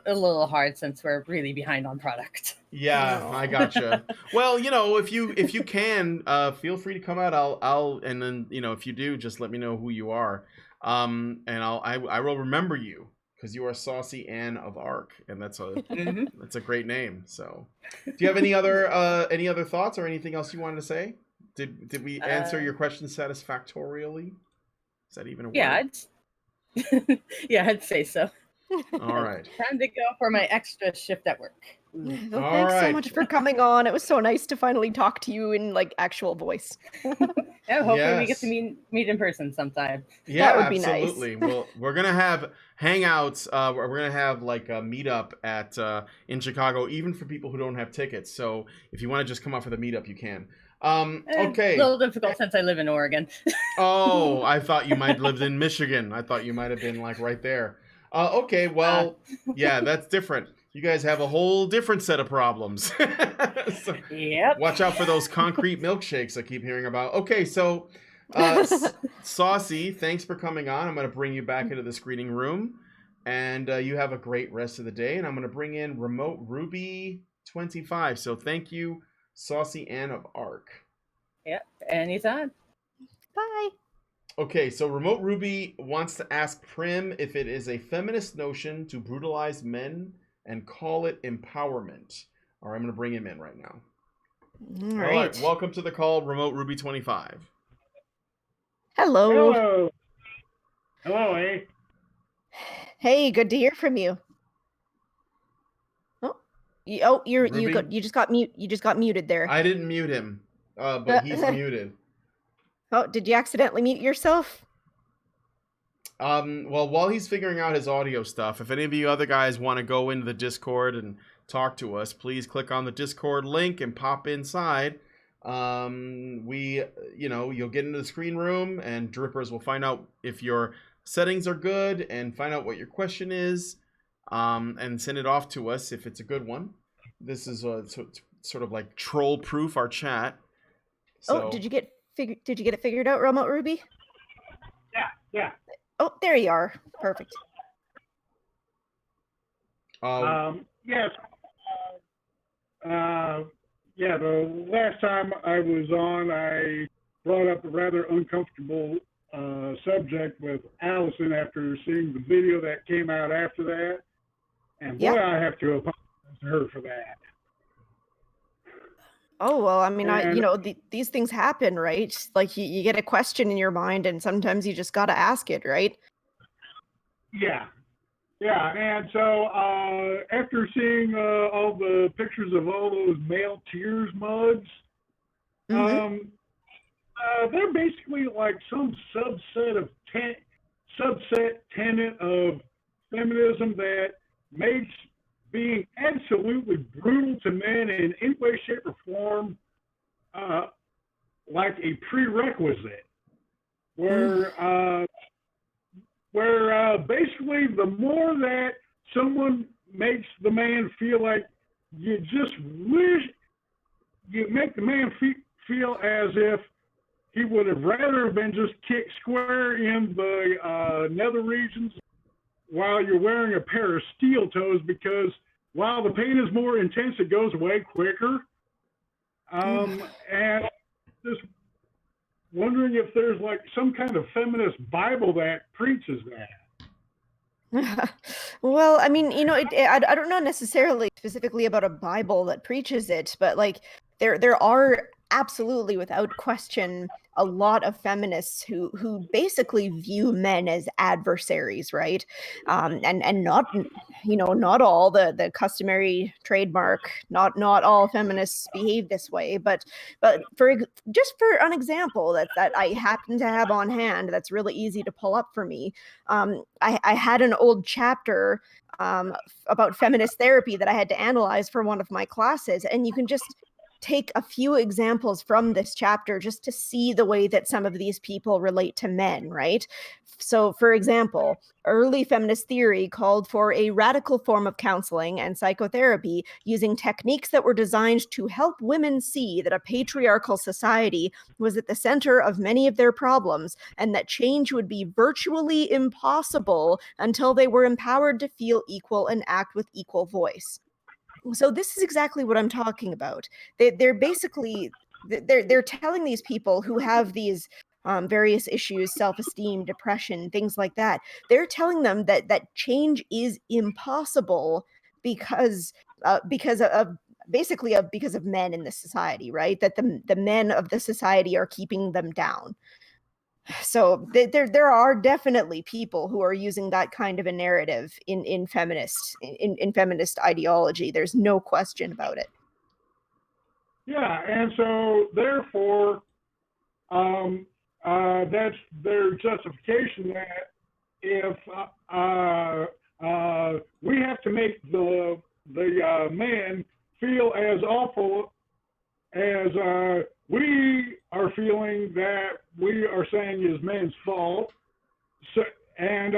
little hard since we're really behind on product. Yeah, I gotcha. Well, if you can, feel free to come out. I'll and then if you do, just let me know who you are, and I will remember you because you are Saucy Anne of Arc, and that's a great name. So, do you have any other thoughts or anything else you wanted to say? Did we answer your question satisfactorily? Is that even a word? I'd say so. All right. Time to go for my extra shift at work. Well, thanks so much for coming on. It was so nice to finally talk to you in actual voice. Hopefully we get to meet in person sometime. Yeah, that would be absolutely. Nice. Well, we're gonna have hangouts. We're gonna have a meetup at in Chicago, even for people who don't have tickets. So if you want to just come out for the meetup, you can. Okay. A little difficult since I live in Oregon. Oh, I thought you might live in Michigan. I thought you might have been right there. Okay, well, yeah, that's different. You guys have a whole different set of problems. So, yep. Watch out for those concrete milkshakes I keep hearing about. Okay, so Saucy, thanks for coming on. I'm going to bring you back into the screening room, and you have a great rest of the day. And I'm going to bring in Remote Ruby 25. So thank you, Saucy Anne of Arc. Yep, anytime. Bye. Okay, so Remote Ruby wants to ask Prim if it is a feminist notion to brutalize men and call it empowerment. All right, I'm going to bring him in right now. All right. Welcome to the call, Remote Ruby 25. Hello. Hello, eh? Hey, good to hear from you. You just got mute. You just got muted there. I didn't mute him, but he's muted. Oh, did you accidentally mute yourself? Well, while he's figuring out his audio stuff, if any of you other guys want to go into the Discord and talk to us, please click on the Discord link and pop inside. You'll get into the screen room and Drippers will find out if your settings are good and find out what your question is, and send it off to us if it's a good one. This is sort of like troll proof our chat. So, did you get it figured out, Remote Ruby? Yeah. Oh, there you are. Perfect. Yes. Yeah, the last time I was on, I brought up a rather uncomfortable subject with Alison after seeing the video that came out after that. And boy, Yeah. I have to apologize to her for that. Oh, well, I mean, And these things happen, right? Like you get a question in your mind and sometimes you just got to ask it, right? yeah, yeah. And so after seeing all the pictures of all those male tears mugs, Mhm. they're basically like some subset tenet of feminism that makes being absolutely brutal to men in any way, shape, or form like a prerequisite. Where basically the more that someone makes the man feel like you just wish you make the man feel as if he would have rather been just kicked square in the nether regions while you're wearing a pair of steel toes, because while the pain is more intense, it goes away quicker. And just wondering if there's like some kind of feminist Bible that preaches that. Well, I mean, I don't know necessarily specifically about a Bible that preaches it, but like there are absolutely, without question, a lot of feminists who basically view men as adversaries, right? And not not all the customary trademark, not all feminists behave this way, but just for an example that I happen to have on hand that's really easy to pull up for me. I had an old chapter about feminist therapy that I had to analyze for one of my classes, and you can just take a few examples from this chapter just to see the way that some of these people relate to men, right? So, for example, early feminist theory called for a radical form of counseling and psychotherapy using techniques that were designed to help women see that a patriarchal society was at the center of many of their problems and that change would be virtually impossible until they were empowered to feel equal and act with equal voice. So this is exactly what I'm talking about. They're basically they're telling these people who have these various issues, self-esteem, depression, things like that. They're telling them that change is impossible because of basically because of men in this society, right? That the men of the society are keeping them down. So there are definitely people who are using that kind of a narrative in feminist ideology. There's no question about it. Yeah, and so therefore, that's their justification that if we have to make the man feel as awful as we are feeling that we are saying is men's fault, so, and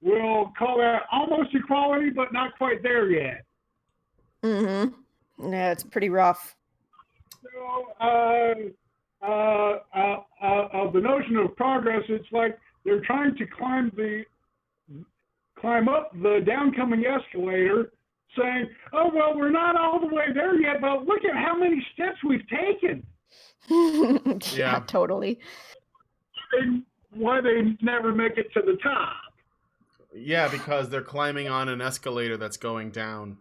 we'll call that almost equality, but not quite there yet. Mm-hmm. Yeah, it's pretty rough. So, of the notion of progress, it's like they're trying to climb up the downcoming escalator, saying, "Oh well, we're not all the way there yet, but look at how many steps we've taken." Yeah, totally. And why they never make it to the top? Yeah, because they're climbing on an escalator that's going down.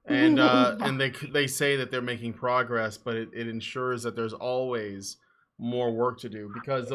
And they say that they're making progress, but it ensures that there's always more work to do, because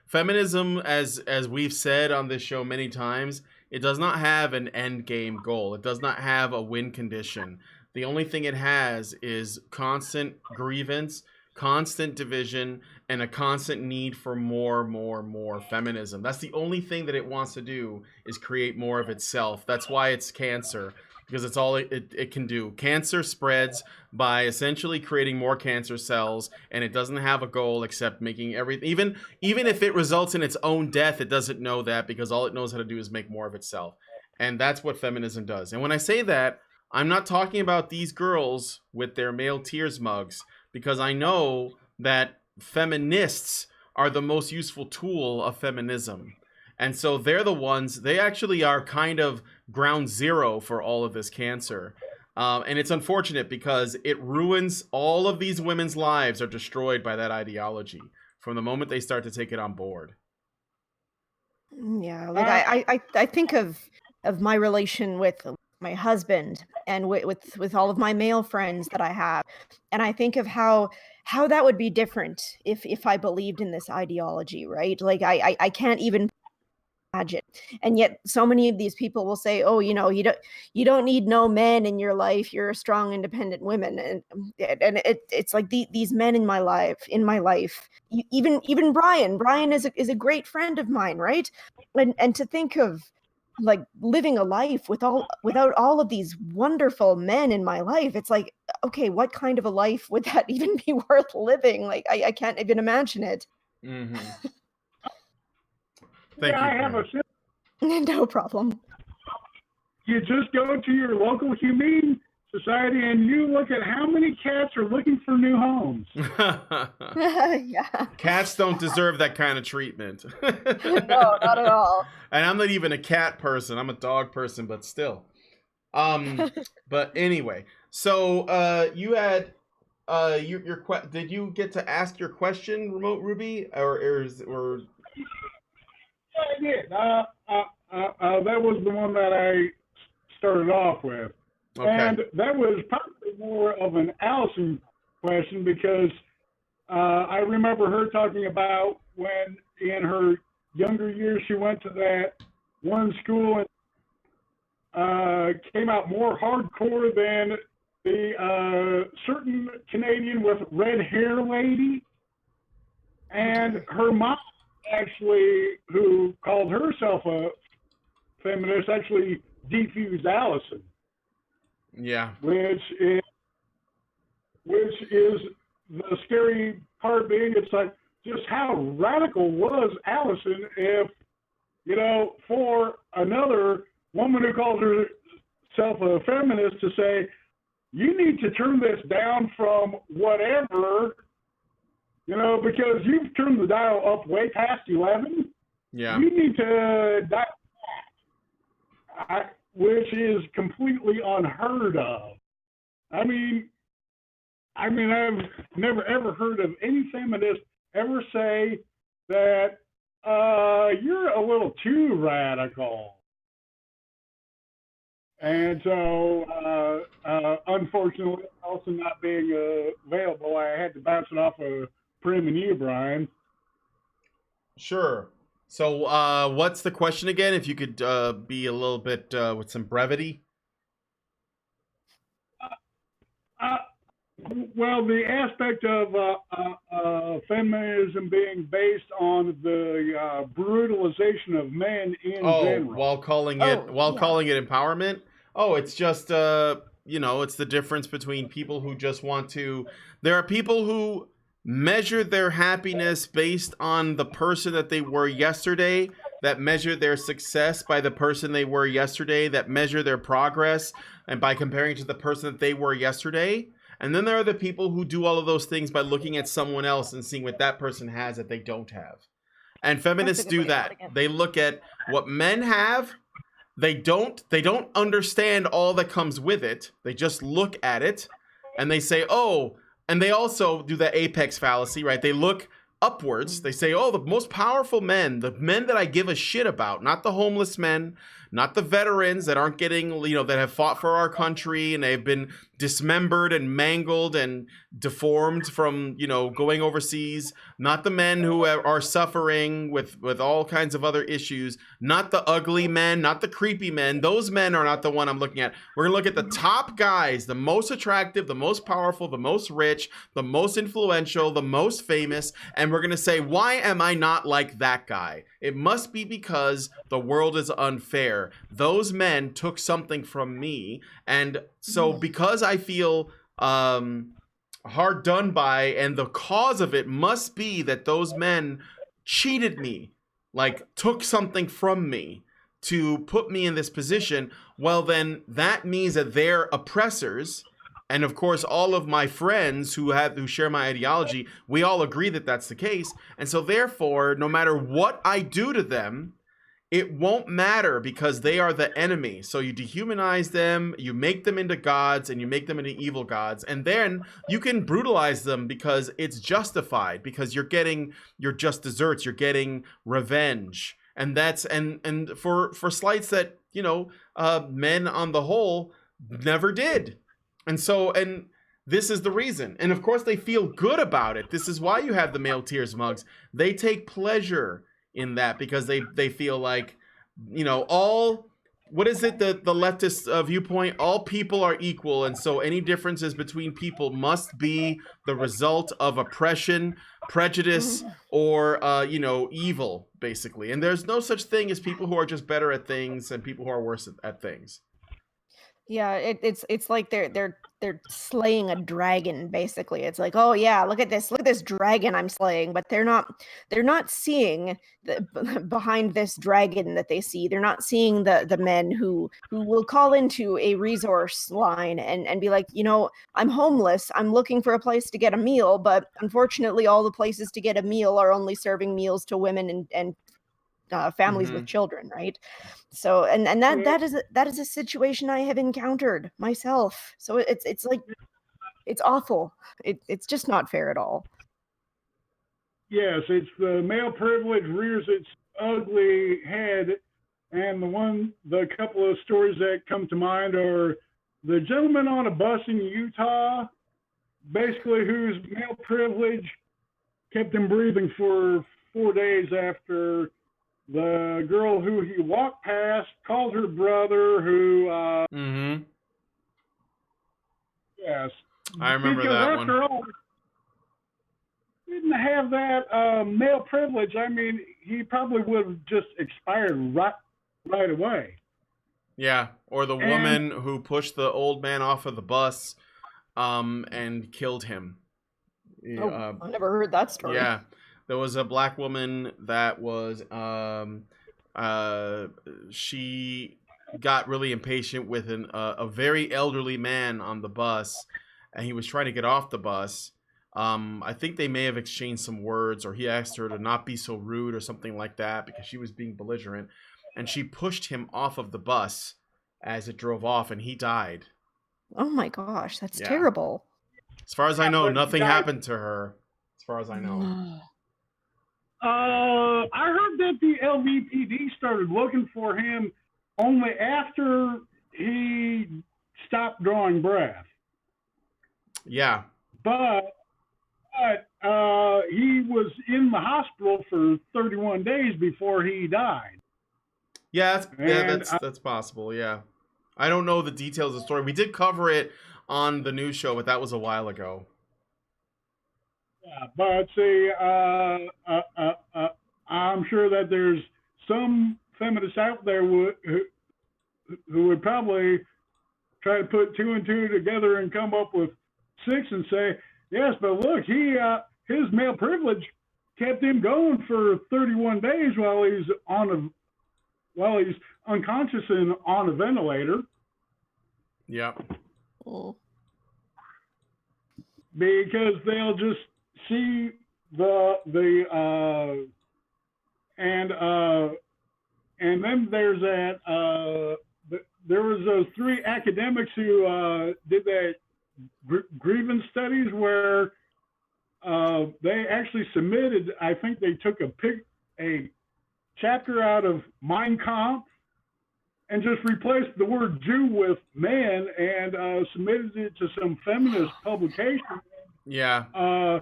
feminism, as we've said on this show many times, it does not have an end game goal. It does not have a win condition. The only thing it has is constant grievance, constant division, and a constant need for more feminism. That's the only thing that it wants to do, is create more of itself. That's why it's cancer, because it's all it can do. Cancer spreads by essentially creating more cancer cells, and it doesn't have a goal except making everything. Even if it results in its own death, it doesn't know that, because all it knows how to do is make more of itself. And that's what feminism does. And when I say that, I'm not talking about these girls with their male tears mugs, because I know that feminists are the most useful tool of feminism. And so they actually are kind of ground zero for all of this cancer. And it's unfortunate because it ruins all of these women's lives are destroyed by that ideology from the moment they start to take it on board. Yeah, like I think of my relation with my husband and with all of my male friends that I have, and I think of how that would be different if I believed in this ideology, right? Like I can't even imagine. And yet so many of these people will say, "Oh, you don't need no men in your life. You're a strong, independent woman." And it's like these men in my life, even Brian is a great friend of mine, right? And to think of like living a life without all of these wonderful men in my life, it's like, okay, what kind of a life would that even be worth living? Like I can't even imagine it. Mm-hmm. Thank you. I have a No problem. You just go to your local humane society and you look at how many cats are looking for new homes. Yeah. Cats don't deserve that kind of treatment. No, not at all. And I'm not even a cat person. I'm a dog person, but still. But anyway, so you had did you get to ask your question, Remote Ruby, or? Yeah, I did. That was the one that I started off with. Okay. And that was probably more of an Alison question because I remember her talking about when in her younger years she went to that one school and came out more hardcore than the certain Canadian with red hair lady. And her mom actually, who called herself a feminist, actually defused Alison. Yeah. Which is the scary part being, it's like, just how radical was Alison if, for another woman who calls herself a feminist to say, you need to turn this down from whatever, because you've turned the dial up way past 11. Yeah. You need to dial back, which is completely unheard of. I mean, I've never ever heard of any feminist ever say that you're a little too radical. And so, unfortunately, also not being available, I had to bounce it off of Prim and you, Brian. Sure. So, what's the question again? If you could be a little bit with some brevity. Well, the aspect of feminism being based on the brutalization of men in general. while calling it empowerment. Oh, it's just it's the difference between people who just want to. There are people who measure their happiness based on the person that they were yesterday, that measure their success by the person they were yesterday, that measure their progress and by comparing to the person that they were yesterday. And then there are the people who do all of those things by looking at someone else and seeing what that person has that they don't have. And feminists do that. They look at what men have. They don't understand all that comes with it. They just look at it and they say, oh, and they also do the apex fallacy, right? They look upwards. They say, oh, the most powerful men, the men that I give a shit about, not the homeless men, not the veterans that aren't getting, that have fought for our country and they've been dismembered and mangled and deformed from, going overseas, not the men who are suffering with all kinds of other issues, not the ugly men, not the creepy men. Those men are not the one I'm looking at. We're going to look at the top guys, the most attractive, the most powerful, the most rich, the most influential, the most famous, and we're going to say, why am I not like that guy? It must be because the world is unfair. Those men took something from me, and so because I feel hard done by, and the cause of it must be that those men cheated me, like took something from me to put me in this position, well then that means that they're oppressors. And of course, all of my friends who share my ideology, we all agree that that's the case. And so therefore, no matter what I do to them, it won't matter because they are the enemy. So you dehumanize them, you make them into gods, and you make them into evil gods. And then you can brutalize them because it's justified, because you're getting your just desserts, you're getting revenge. And that's and for slights that, you know, men on the whole never did. And so, and this is the reason. And of course they feel good about it. This is why you have the male tears mugs. They take pleasure in that because they feel like, you know, all, what is it, the leftist viewpoint, all people are equal, and so any differences between people must be the result of oppression, prejudice, or you know, evil, basically. And there's no such thing as people who are just better at things and people who are worse at things. Yeah, it's like they're slaying a dragon, basically. It's like, oh yeah, look at this dragon I'm slaying, but they're not seeing behind this dragon that they see. They're not seeing the men who will call into a resource line and be like, you know, I'm homeless, I'm looking for a place to get a meal, but unfortunately all the places to get a meal are only serving meals to women and families with children, right? So and that is a situation I have encountered myself. So it's like, it's awful. It's just not fair at all. Yes, it's the male privilege rears its ugly head, and the couple of stories that come to mind are the gentleman on a bus in Utah, basically whose male privilege kept him breathing for 4 days after the girl who he walked past called her brother, who yes, I remember because that after one. all, didn't have that male privilege. I mean, he probably would have just expired right away. Yeah, or the woman who pushed the old man off of the bus and killed him. I've never heard that story. Yeah, there was a black woman that was she got really impatient with a very elderly man on the bus, and he was trying to get off the bus. I think they may have exchanged some words, or he asked her to not be so rude or something like that because she was being belligerent, and she pushed him off of the bus as it drove off, and he died. Oh my gosh, that's terrible. As far as I know, nothing happened to her. As far as I know. I heard that the LVPD started looking for him only after he stopped drawing breath. Yeah. But he was in the hospital for 31 days before he died. Yeah, that's possible. Yeah, I don't know the details of the story. We did cover it on the news show, but that was a while ago. Yeah, but see, I'm sure that there's some feminists out there who would probably try to put 2 and 2 together and come up with 6 and say, yes, but look, his male privilege kept him going for 31 days while he's unconscious and on a ventilator. Yep. Oh. Because they'll just see and then there's that there was those 3 academics who did that grievance studies where they actually submitted, I think they took a chapter out of Mein Kampf and just replaced the word Jew with man and submitted it to some feminist publication. Yeah.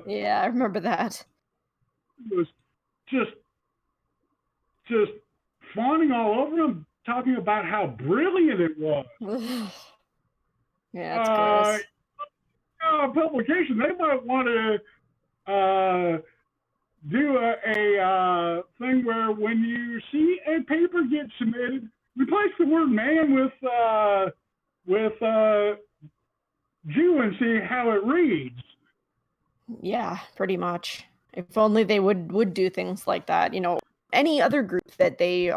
Yeah, I remember that. It was just fawning all over him, talking about how brilliant it was. Yeah, it's gross. Publication, they might want to do a thing where when you see a paper get submitted, replace the word man with Jew and see how it reads. Yeah, pretty much. If only they would do things like that. You know, any other group that they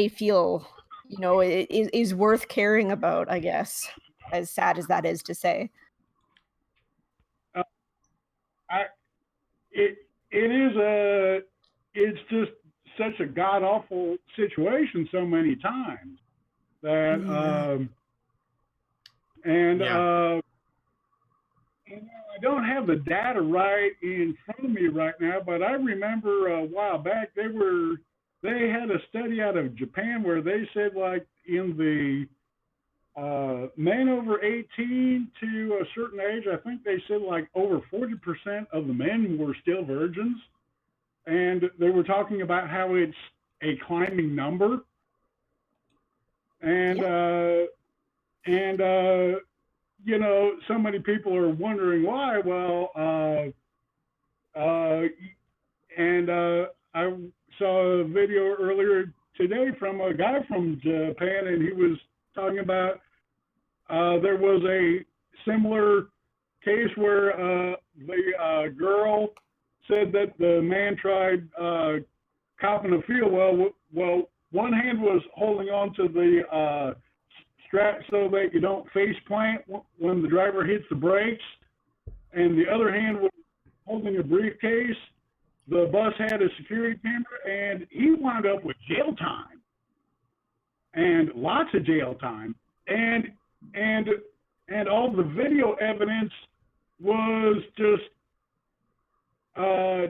feel, you know, is worth caring about, I guess, as sad as that is to say. It's just such a god awful situation so many times that I don't have the data right in front of me right now, but I remember a while back they had a study out of Japan where they said, like, in the men over 18 to a certain age, I think they said like over 40% of the men were still virgins. And they were talking about how it's a climbing number. And, you know, so many people are wondering why. Well, I saw a video earlier today from a guy from Japan, and he was talking about there was a similar case where the girl said that the man tried copping a feel. Well, one hand was holding on to the strap so that you don't face plant when the driver hits the brakes, and the other hand was holding a briefcase. The bus had a security camera, and he wound up with jail time, and lots of jail time, and all the video evidence was just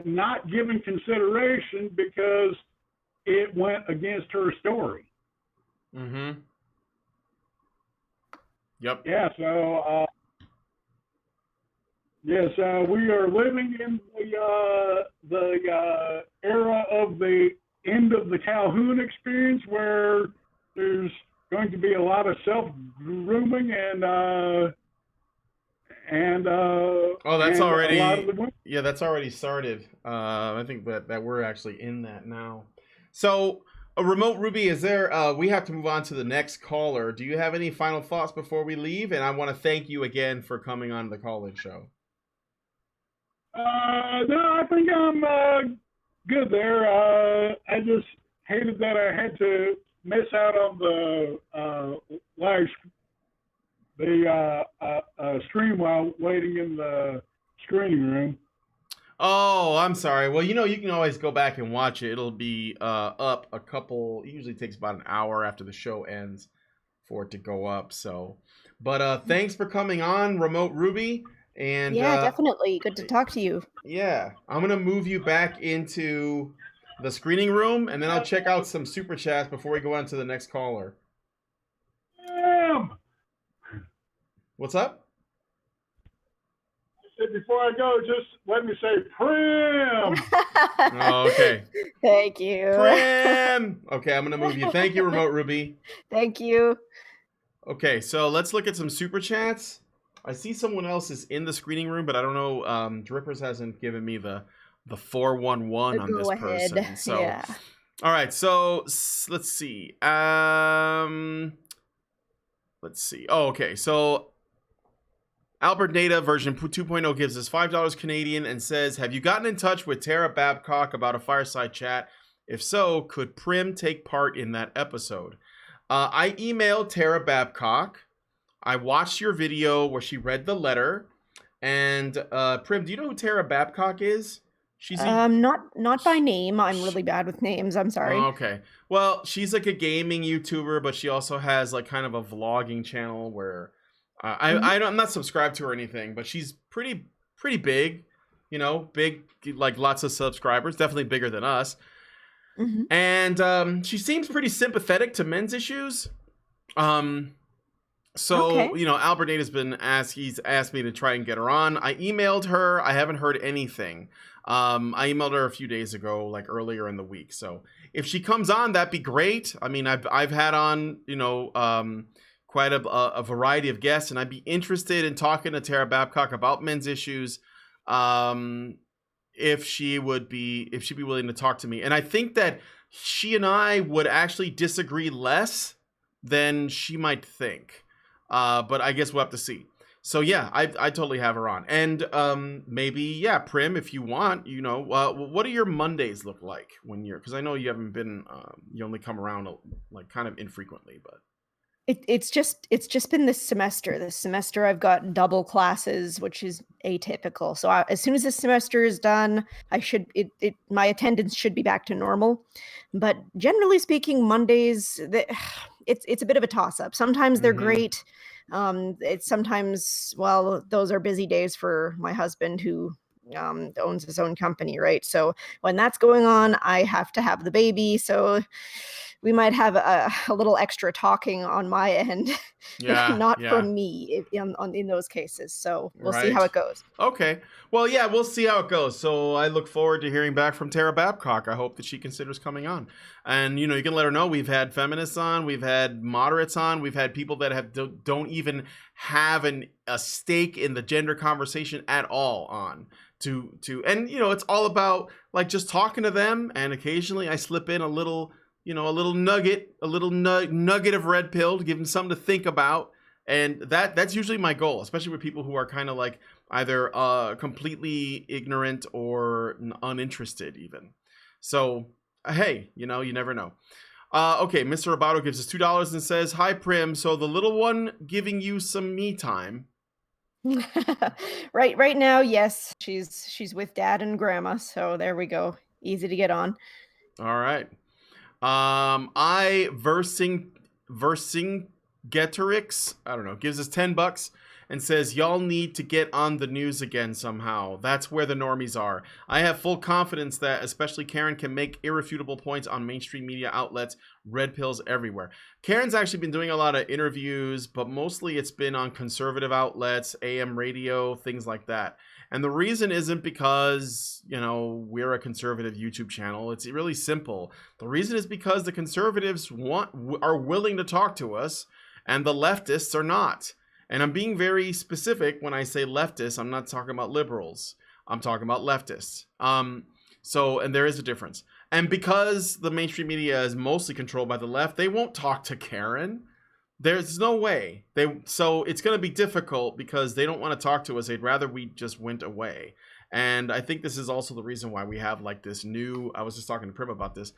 not given consideration because it went against her story. Mm-hmm. Yep. Yeah. So yes, we are living in the era of the end of the Calhoun experience, where there's going to be a lot of self-grooming and that's already yeah, that's already started. I think that we're actually in that now. So, Remote Ruby, is there? We have to move on to the next caller. Do you have any final thoughts before we leave? And I want to thank you again for coming on the call-in show. No, I think I'm good there. I just hated that I had to miss out on the live stream while waiting in the screening room. Oh, I'm sorry. Well, you know, you can always go back and watch it. It'll be up it usually takes about an hour after the show ends for it to go up. So, but thanks for coming on, Remote Ruby. And yeah, definitely. Good to talk to you. Yeah, I'm going to move you back into the screening room, and then I'll check out some super chats before we go on to the next caller. What's up? I said before I go, just let me say Prim. Oh, okay. Thank you. Prim. Okay, I'm going to move you. Thank you, Remote Ruby. Thank you. Okay, so let's look at some super chats. I see someone else is in the screening room, but I don't know. Drippers hasn't given me the 411 on this person. So, yeah. All right. So let's see. Let's see. Oh, okay. So Albert Nada version 2.0 gives us $5 Canadian and says, "Have you gotten in touch with Tara Babcock about a fireside chat? If so, could Prim take part in that episode?" I emailed Tara Babcock. I watched your video where she read the letter, and Prim, do you know who Tara Babcock is? She's not by name. I'm really bad with names. I'm sorry. Oh, okay. Well, she's like a gaming YouTuber, but she also has like kind of a vlogging channel where I'm not subscribed to her or anything, but she's pretty big, you know, big, like lots of subscribers, definitely bigger than us. Mm-hmm. And she seems pretty sympathetic to men's issues. So, okay. You know, Albert Nate he's asked me to try and get her on. I emailed her. I haven't heard anything. I emailed her a few days ago, like earlier in the week. So if she comes on, that'd be great. I mean, I've had on, you know, quite a variety of guests, and I'd be interested in talking to Tara Babcock about men's issues. If she'd be willing to talk to me. And I think that she and I would actually disagree less than she might think. But I guess we'll have to see. So yeah, I totally have her on. And maybe, yeah, Prim, if you want, you know, what do your Mondays look like when because I know you haven't been, you only come around like kind of infrequently, but. It's just been this semester. This semester I've got double classes, which is atypical. So as soon as this semester is done, my attendance should be back to normal. But generally speaking, Mondays it's a bit of a toss up. Sometimes they're great. It's sometimes, well, those are busy days for my husband who owns his own company, right? So when that's going on, I have to have the baby. So we might have a little extra talking on my end, not from me in those cases. So we'll see how it goes. Okay. Well, yeah, we'll see how it goes. So I look forward to hearing back from Tara Babcock. I hope that she considers coming on. And, you can let her know we've had feminists on, we've had moderates on, we've had people that don't even have a stake in the gender conversation at all on. And, it's all about like just talking to them. And occasionally I slip in a little nugget of red pill to give them something to think about. And that's usually my goal, especially with people who are kind of like either completely ignorant or uninterested even. So, hey, you never know. Okay, Mr. Roboto gives us $2 and says, "Hi, Prim. So the little one giving you some me time." Right now, yes. She's with dad and grandma, so there we go. Easy to get on. All right. Versing Geterix, I don't know, gives us $10 and says, "Y'all need to get on the news again somehow. That's where the normies are. I have full confidence that especially Karen can make irrefutable points on mainstream media outlets. Red pills everywhere." Karen's actually been doing a lot of interviews, but mostly it's been on conservative outlets, AM radio, things like that. And the reason isn't because, we're a conservative YouTube channel. It's really simple. The reason is because the conservatives are willing to talk to us and the leftists are not. And I'm being very specific when I say leftists. I'm not talking about liberals. I'm talking about leftists. And there is a difference. And because the mainstream media is mostly controlled by the left, they won't talk to Karen. There's no way. So it's going to be difficult because they don't want to talk to us. They'd rather we just went away. And I think this is also the reason why we have like this new, I was just talking to Prim about this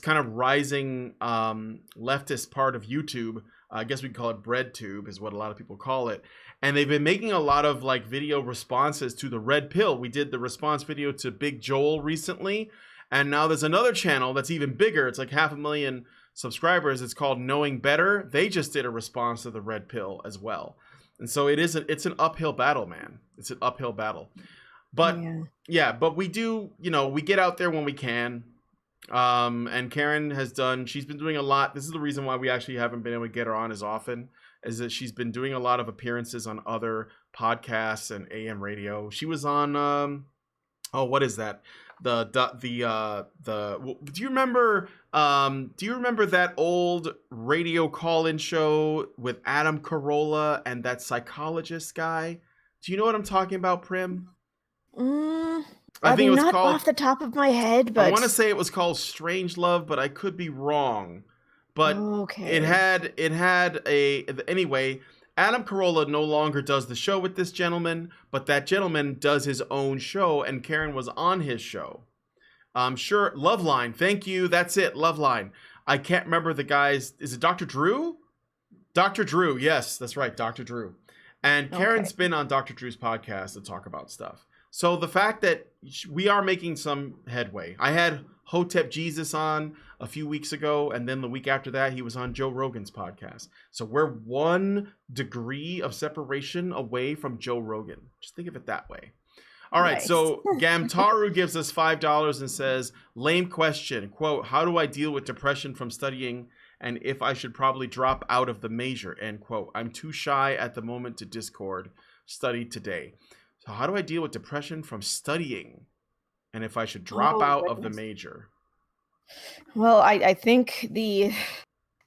kind of rising leftist part of YouTube. I guess we call it BreadTube is what a lot of people call it. And they've been making a lot of like video responses to the red pill. We did the response video to Big Joel recently. And now there's another channel that's even bigger. It's like 500,000 subscribers. It's called Knowing Better. They just did a response to the red pill as well. And so it's an uphill battle, man. It's an uphill battle. But but we do, we get out there when we can. And Karen she's been doing a lot. This is the reason why we actually haven't been able to get her on as often, is that she's been doing a lot of appearances on other podcasts and AM radio. She was on, what is that? Do you remember that old radio call-in show with Adam Carolla and that psychologist guy? Do you know what I'm talking about, Prim? I think it was not called, off the top of my head, but I want to say it was called Strange Love, but I could be wrong. But it had anyway. Adam Carolla no longer does the show with this gentleman, but that gentleman does his own show, and Karen was on his show. Sure, Loveline. Thank you. That's it, Loveline. I can't remember the guy's. Is it Dr. Drew? Dr. Drew. Yes, that's right, Dr. Drew. And Karen's been on Dr. Drew's podcast to talk about stuff. So the fact that we are making some headway. I had Hotep Jesus on a few weeks ago, and then the week after that, he was on Joe Rogan's podcast. So we're 1 degree of separation away from Joe Rogan. Just think of it that way. All right, so Gamtaru gives us $5 and says, "Lame question. Quote, how do I deal with depression from studying, and if I should probably drop out of the major?" End quote. "I'm too shy at the moment to Discord. Study today." So how do I deal with depression from studying, and if I should drop out of the major? Well, I think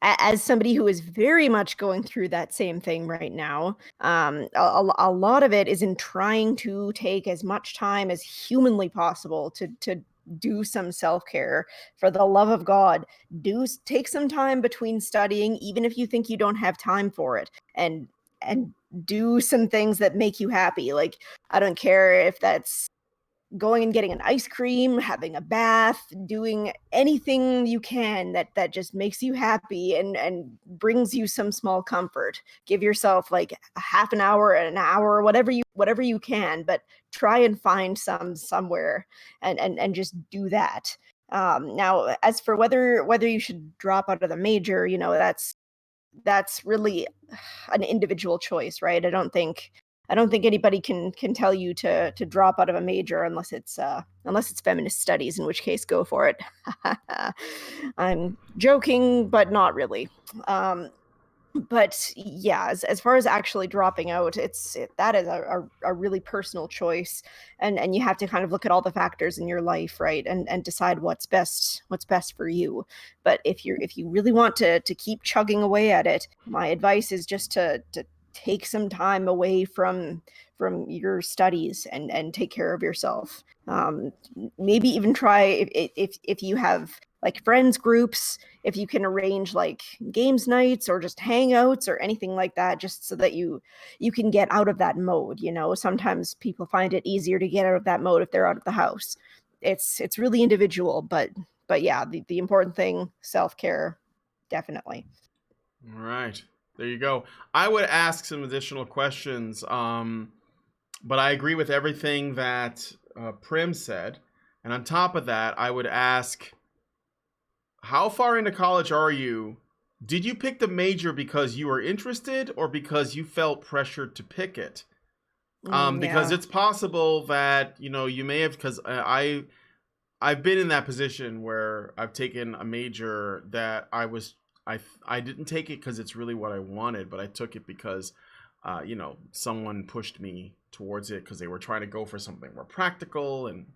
as somebody who is very much going through that same thing right now, a lot of it is in trying to take as much time as humanly possible to do some self-care. For the love of God, take some time between studying, even if you think you don't have time for it, and do some things that make you happy. Like, I don't care if that's going and getting an ice cream, having a bath, doing anything you can that just makes you happy and brings you some small comfort. Give yourself like a half an hour, whatever you can, but try and find somewhere and just do that. Now, as for whether you should drop out of the major, that's really an individual choice, right? I don't think anybody can tell you to drop out of a major unless it's feminist studies, in which case go for it. I'm joking, but not really. But yeah, as far as actually dropping out, that is a really personal choice, and you have to kind of look at all the factors in your life, right, and decide what's best for you. But if you really want to keep chugging away at it, my advice is just to take some time away from your studies and take care of yourself. Maybe even try, if you have like friends groups, if you can arrange like games nights or just hangouts or anything like that, just so that you can get out of that mode. Sometimes people find it easier to get out of that mode if they're out of the house. It's really individual, but yeah, the important thing, self-care, definitely. All right. There you go. I would ask some additional questions, but I agree with everything that Prim said. And on top of that, I would ask, how far into college are you? Did you pick the major because you were interested or because you felt pressured to pick it? Because it's possible that, you may have, because I've been in that position where I've taken a major that I didn't take it because it's really what I wanted, but I took it because, someone pushed me towards it because they were trying to go for something more practical. And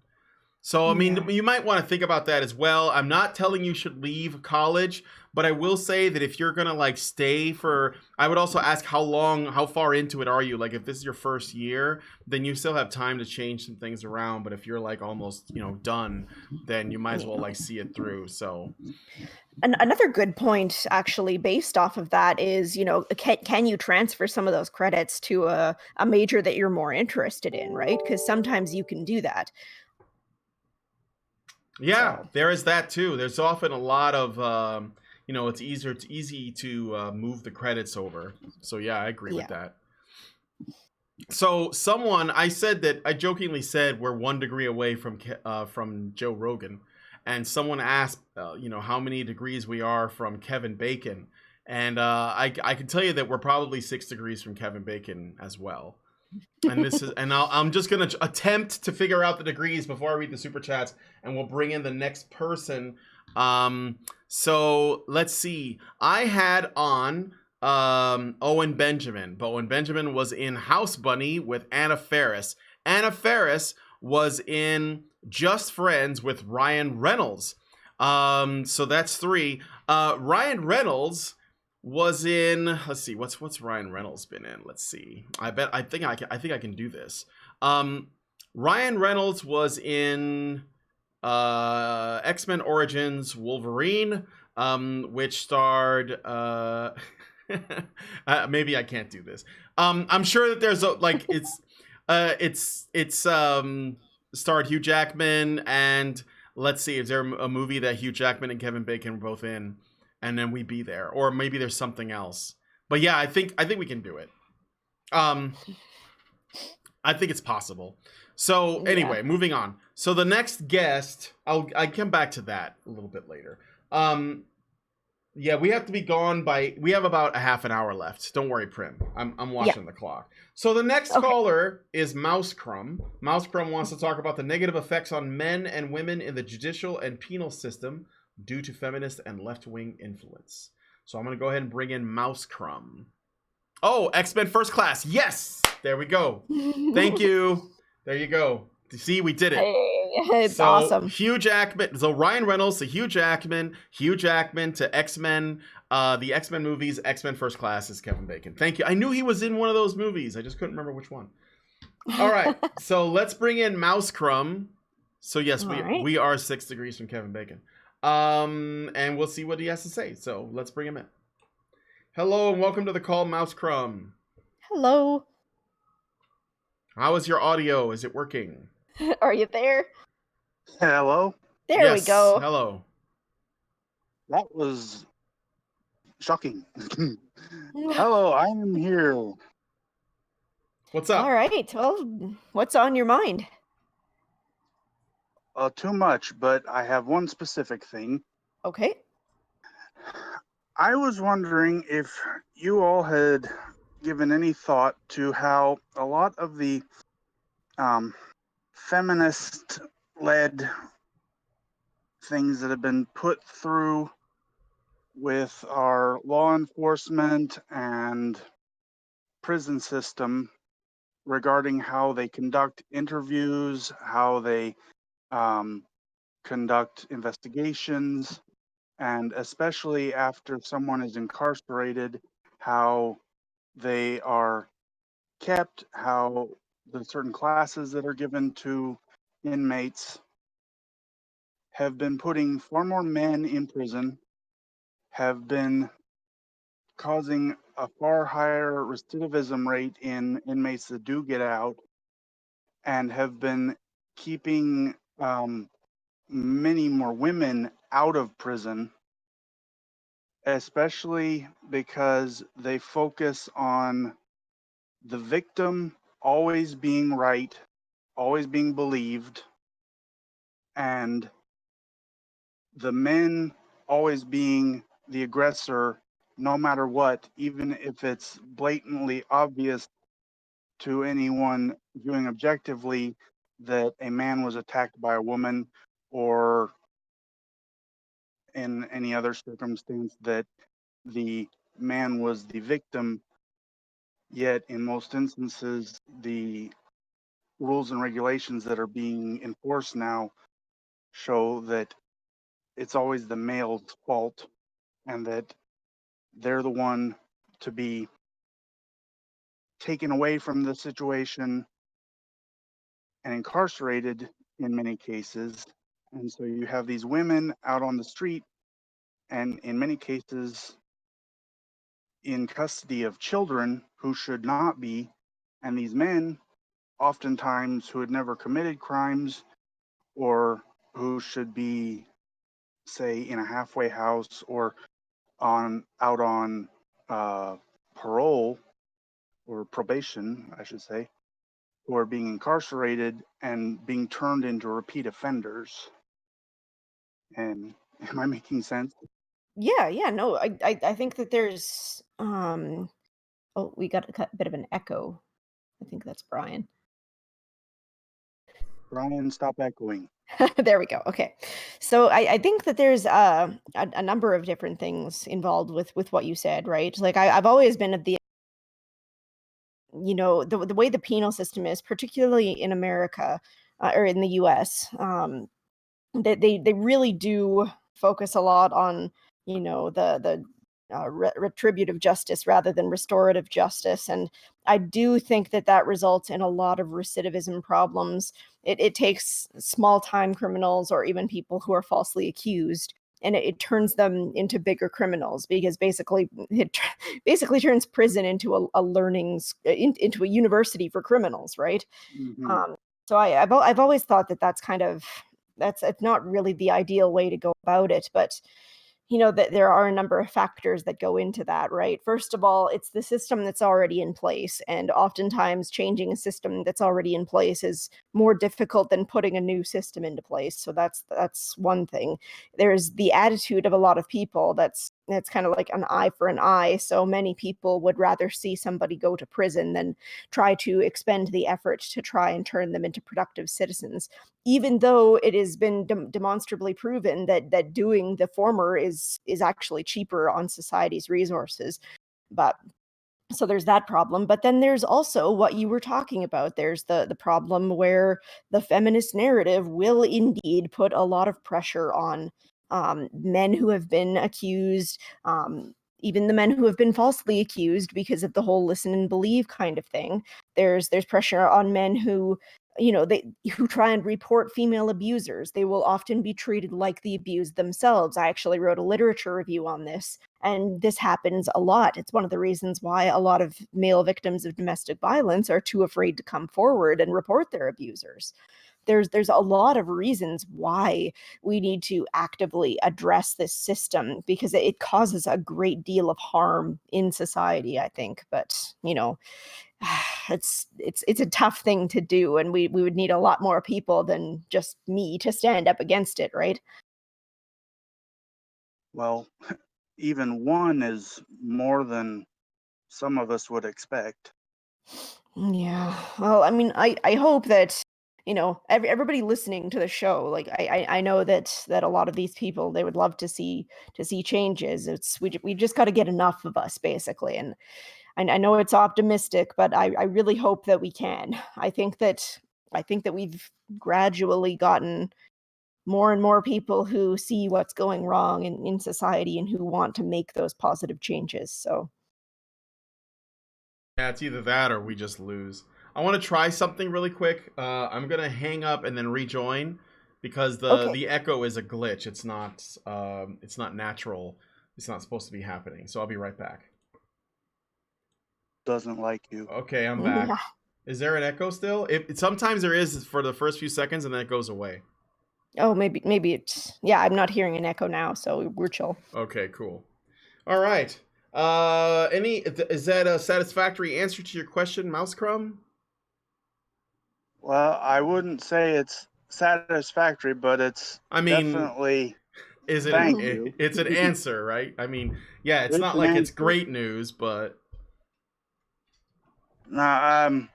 so, I mean, you might want to think about that as well. I'm not telling you should leave college, but I will say that if you're going to like stay I would also ask how far into it are you? Like if this is your first year, then you still have time to change some things around. But if you're like almost, done, then you might as well like see it through. So another good point, actually, based off of that is, can you transfer some of those credits to a major that you're more interested in, right? Because sometimes you can do that. Yeah, there is that too. There's often a lot of, it's easy to move the credits over. So yeah, I agree with that. So I jokingly said we're 1 degree away from Joe Rogan, and someone asked, how many degrees we are from Kevin Bacon, and I can tell you that we're probably 6 degrees from Kevin Bacon as well. And I'm just gonna attempt to figure out the degrees before I read the super chats, and we'll bring in the next person. So let's see. I had on Owen Benjamin. But Owen Benjamin was in House Bunny with Anna Faris. Anna Faris was in Just Friends with Ryan Reynolds. So that's 3. Ryan Reynolds was in, let's see, what's Ryan Reynolds been in? Let's see. I think I can do this. Ryan Reynolds was in X-Men Origins Wolverine, which starred maybe I can't do this. I'm sure that there's it's starred Hugh Jackman, and let's see, is there a movie that Hugh Jackman and Kevin Bacon were both in? And then we be there, or maybe there's something else. But yeah, I think we can do it. I think it's possible. So anyway, moving on. So the next guest, I'll come back to that a little bit later. Yeah, we have to be gone we have about a half an hour left. Don't worry, Prim. I'm watching the clock. So the next caller is Mouse Crumb. Mouse Crumb wants to talk about the negative effects on men and women in the judicial and penal system due to feminist and left-wing influence. So I'm going to go ahead and bring in Mouse Crumb. Oh, X-Men First Class. Yes! There we go. Thank you. There you go. See, we did it. Hey, it's awesome. Hugh Jackman. So Ryan Reynolds to Hugh Jackman to X-Men. The X-Men movies, X-Men First Class is Kevin Bacon. Thank you. I knew he was in one of those movies. I just couldn't remember which one. All right. So let's bring in Mouse Crumb. So yes, we are 6 degrees from Kevin Bacon. And we'll see what he has to say. So let's bring him in. Hello and welcome to the call, Mouse Crumb. Hello. How is your audio? Is it working? Are you there? Hello? There we Yes. go. Hello. That was shocking. Hello, I'm here. What's up? All right. Well, what's on your mind? Too much, but I have one specific thing. Okay. I was wondering if you all had given any thought to how a lot of the feminist led things that have been put through with our law enforcement and prison system regarding how they conduct interviews, how they conduct investigations, and especially after someone is incarcerated, how they are kept, how the certain classes that are given to inmates have been putting far more men in prison, have been causing a far higher recidivism rate in inmates that do get out, and have been keeping many more women out of prison, especially because they focus on the victim always being right, always being believed, and the men always being the aggressor no matter what, even if it's blatantly obvious to anyone viewing objectively that a man was attacked by a woman, or in any other circumstance that the man was the victim. Yet in most instances, the rules and regulations that are being enforced now show that it's always the male's fault, and that they're the one to be taken away from the situation and incarcerated in many cases. And so you have these women out on the street, and in many cases in custody of children who should not be, and these men oftentimes who had never committed crimes, or who should be, say, in a halfway house or out on parole or probation, I should say, who are being incarcerated and being turned into repeat offenders. And am I making sense? Yeah, no, I think that there's oh, we got a bit of an echo. I think that's Brian. Brian, stop echoing. There we go. Okay. So I think that there's a number of different things involved with what you said, right? Like I've always been of the, the way the penal system is, particularly in America, or in the US, that they really do focus a lot on, the retributive justice rather than restorative justice. And I do think that that results in a lot of recidivism problems. It takes small time criminals, or even people who are falsely accused, and it turns them into bigger criminals, because basically basically turns prison into into a university for criminals, right? Mm-hmm. So I've always thought that that's kind of, that's it's not really the ideal way to go about it, but that there are a number of factors that go into that, right? First of all, it's the system that's already in place, and oftentimes changing a system that's already in place is more difficult than putting a new system into place. So that's one thing. There's the attitude of a lot of people that's kind of like an eye for an eye. So many people would rather see somebody go to prison than try to expend the effort to try and turn them into productive citizens, even though it has been demonstrably proven that doing the former is actually cheaper on society's resources. But so there's that problem, but then there's also what you were talking about. There's the problem where the feminist narrative will indeed put a lot of pressure on men who have been accused, even the men who have been falsely accused, because of the whole listen and believe kind of thing. There's pressure on men who, they who try and report female abusers. They will often be treated like the abused themselves. I actually wrote a literature review on this, and this happens a lot. It's one of the reasons why a lot of male victims of domestic violence are too afraid to come forward and report their abusers. there's a lot of reasons why we need to actively address this system, because it causes a great deal of harm in society, I think. But it's a tough thing to do, and we would need a lot more people than just me to stand up against it, right? Well, even one is more than some of us would expect. Yeah. Well, I mean, I hope that, everybody listening to the show, like I know that a lot of these people, they would love to see changes. It's we just got to get enough of us, basically. And I know it's optimistic, but I really hope that we can. I think that we've gradually gotten more and more people who see what's going wrong in society and who want to make those positive changes. So Yeah, it's either that or we just lose. I want to try something really quick. I'm gonna hang up and then rejoin because the okay. the echo is a glitch. It's not natural. It's not supposed to be happening. So I'll be right back. Doesn't like you. Okay, I'm Yeah. back. Is there an echo still? Sometimes there is for the first few seconds and then it goes away. Oh, maybe it's, yeah, I'm not hearing an echo now, so we're chill. Okay, cool. All right. Is that a satisfactory answer to your question, Mouse Crumb? Well, I wouldn't say it's satisfactory, but it's I mean, definitely is it thank you. it's an answer, right? I mean, yeah, it's It's not an like it's answer. great news, but Now,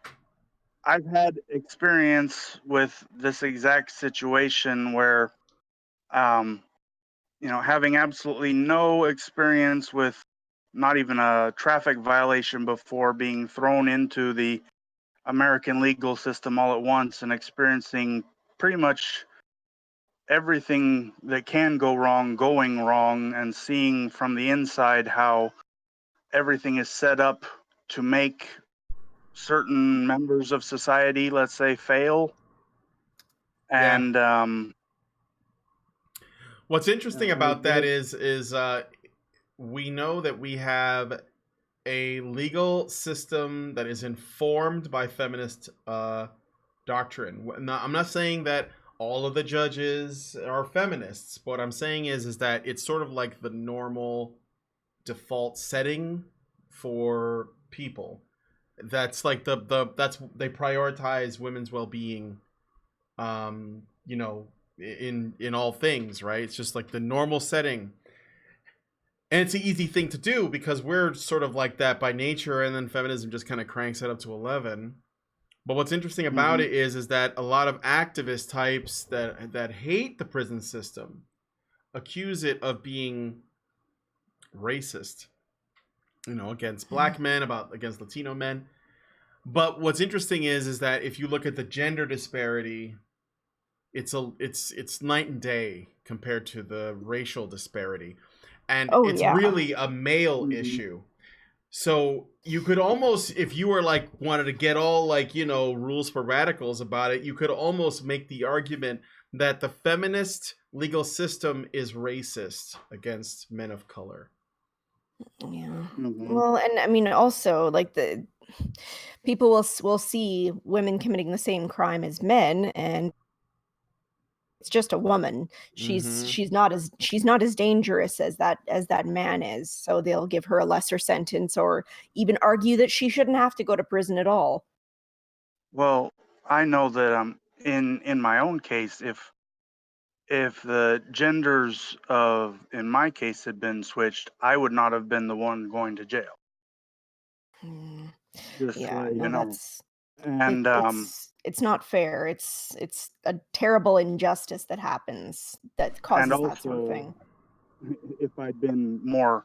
I've had experience with this exact situation where, having absolutely no experience with not even a traffic violation before, being thrown into the American legal system all at once and experiencing pretty much everything that can go wrong going wrong, and seeing from the inside how everything is set up to make certain members of society, let's say, fail. yeah. And What's interesting about that there's is we know that we have a legal system that is informed by feminist doctrine. I'm not saying that all of the judges are feminists, but what I'm saying is that it's sort of like the normal default setting for people. That's like that's they prioritize women's well-being, you know, in all things, right? It's just like the normal setting. And it's an easy thing to do because we're sort of like that by nature, and then feminism just kind of cranks it up to 11. But what's interesting about it is that a lot of activist types that hate the prison system accuse it of being racist, against black men, against Latino men. But what's interesting is that if you look at the gender disparity, it's night and day compared to the racial disparity, and Oh it's yeah. really a male issue. So you could almost, if you were like wanted to get all like rules for radicals about it, you could almost make the argument that the feminist legal system is racist against men of color. Yeah. Well, and I mean, also, like, the people will see women committing the same crime as men, and it's just a woman. She's not as dangerous as that man is. So they'll give her a lesser sentence, or even argue that she shouldn't have to go to prison at all. Well, I know that in my own case, if the genders of in my case had been switched, I would not have been the one going to jail. Mm, Just to yeah, let you no, know. that's And it's not fair. It's a terrible injustice that happens that causes that sort of also, thing. if I'd been more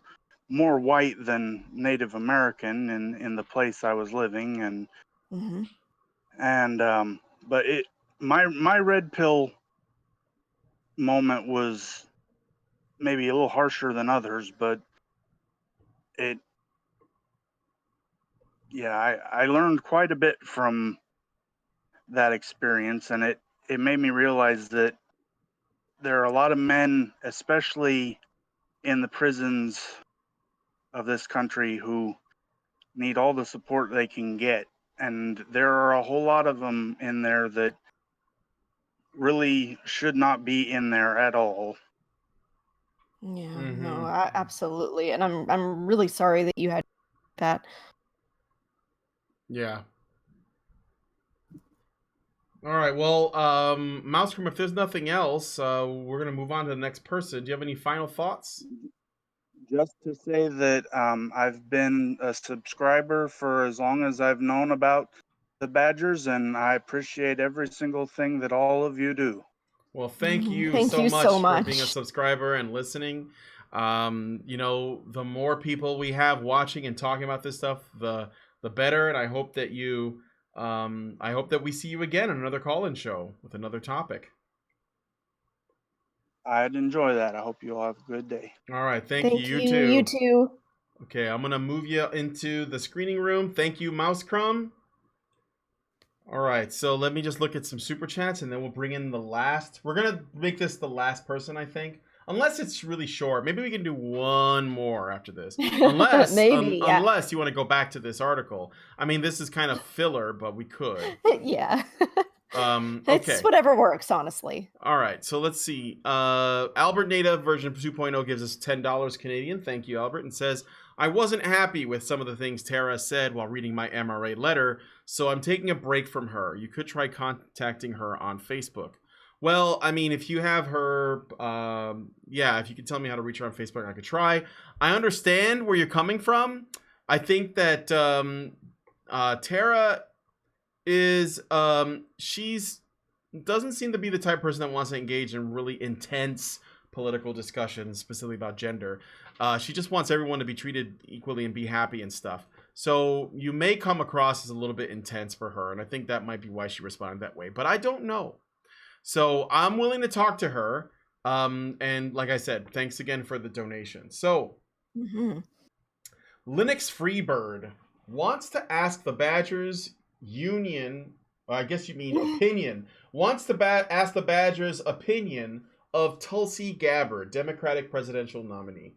white than Native American in the place I was living, Hmm. but my red pill moment was maybe a little harsher than others, but it yeah, I learned quite a bit from that experience, and it made me realize that there are a lot of men, especially in the prisons of this country, who need all the support they can get. And there are a whole lot of them in there that really should not be in there at all. Yeah, Mm-hmm. no, absolutely. And I'm really sorry that you had that. Yeah. All right. Well, Mousecream, if there's nothing else, we're gonna move on to the next person. Do you have any final thoughts? Just to say that I've been a subscriber for as long as I've known about the Badgers, and I appreciate every single thing that all of you do. Well, thank you Thank so you much so for being a much. subscriber and listening. The more people we have watching and talking about this stuff, the better. And I hope that I hope that we see you again on another call-in show with another topic. I'd enjoy that. I hope you all have a good day. All right, thank you. You you. too. You too. Okay, I'm gonna move you into the screening room. Thank you, Mousecrumb. All right, so let me just look at some super chats, and then we'll bring in the last. We're gonna make this the last person, I think, unless it's really short. Maybe we can do one more after this, unless Maybe, yeah. unless you want to go back to this article. I mean, this is kind of filler, but we could. Yeah. Okay. It's whatever works, honestly. All right, so let's see. Albert Native version 2.0 gives us $10 Canadian. Thank you, Albert, and says, I wasn't happy with some of the things Tara said while reading my MRA letter, so I'm taking a break from her. You could try contacting her on Facebook. Well, I mean, if you have her, if you could tell me how to reach her on Facebook, I could try. I understand where you're coming from. I think that Tara is, she's doesn't seem to be the type of person that wants to engage in really intense political discussions, specifically about gender. She just wants everyone to be treated equally and be happy and stuff. So you may come across as a little bit intense for her, and I think that might be why she responded that way. But I don't know. So I'm willing to talk to her. And like I said, thanks again for the donation. So Linux Freebird wants to ask the Badgers Union, I guess you mean opinion, wants to ask the Badgers' opinion of Tulsi Gabbard, Democratic presidential nominee.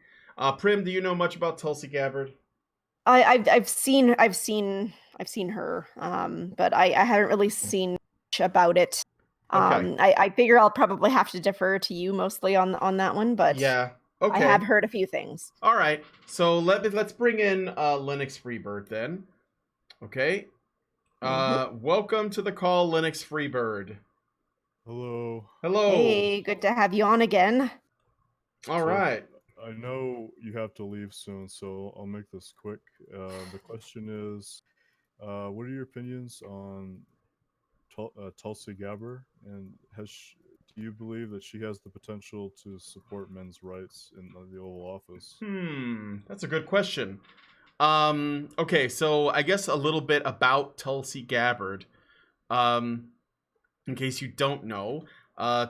Prim, do you know much about Tulsi Gabbard? I've seen her, but I haven't really seen much about it. Okay. I figure I'll probably have to defer to you mostly on that one, but yeah, okay. I have heard a few things. All right, so let's bring in Linux Freebird then. Okay. Welcome to the call, Linux Freebird. Hello. Hello. Hey, good to have you on again. All right. I know you have to leave soon, so I'll make this quick. The question is, what are your opinions on Tulsi Gabbard, and do you believe that she has the potential to support men's rights in the Oval Office? That's a good question. Okay, so I guess a little bit about Tulsi Gabbard. In case you don't know,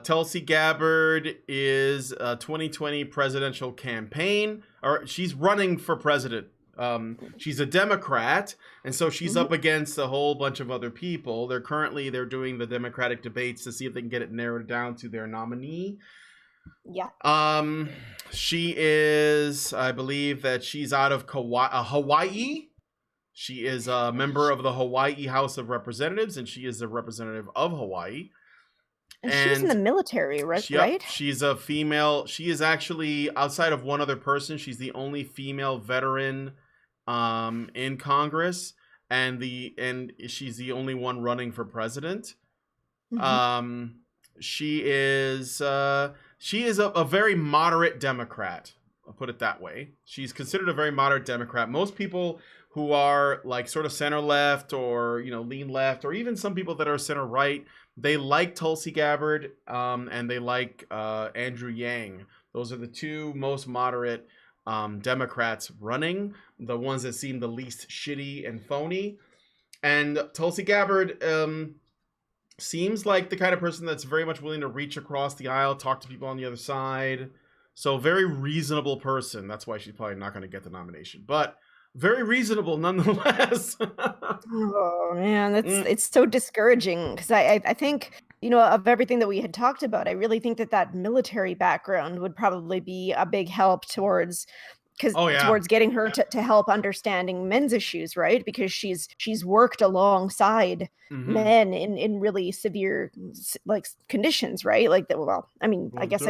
Tulsi Gabbard is a 2020 presidential campaign, or she's running for president. She's a Democrat, and so she's up against a whole bunch of other people. They're doing the Democratic debates to see if they can get it narrowed down to their nominee. Yeah. She is, I believe that she's out of Hawaii. She is a member of the Hawaii House of Representatives, and she is a representative of Hawaii. And she was in the military, right? Yep, she's a female. She is actually, outside of one other person, she's the only female veteran in Congress, and she's the only one running for president. She is a very moderate Democrat. I'll put it that way. She's considered a very moderate Democrat. Most people who are like sort of center left or lean left, or even some people that are center right, they like Tulsi Gabbard and they like Andrew Yang. Those are the two most moderate Democrats running, the ones that seem the least shitty and phony. And Tulsi Gabbard seems like the kind of person that's very much willing to reach across the aisle, talk to people on the other side. So very reasonable person. That's why she's probably not going to get the nomination, but very reasonable nonetheless. Oh man, it's so discouraging, because I think, of everything that we had talked about, I really think that military background would probably be a big help towards because Oh yeah. towards getting her to help understanding men's issues, right? Because she's worked alongside men in really severe like conditions, right? Like that. Well, I mean, I Well, guess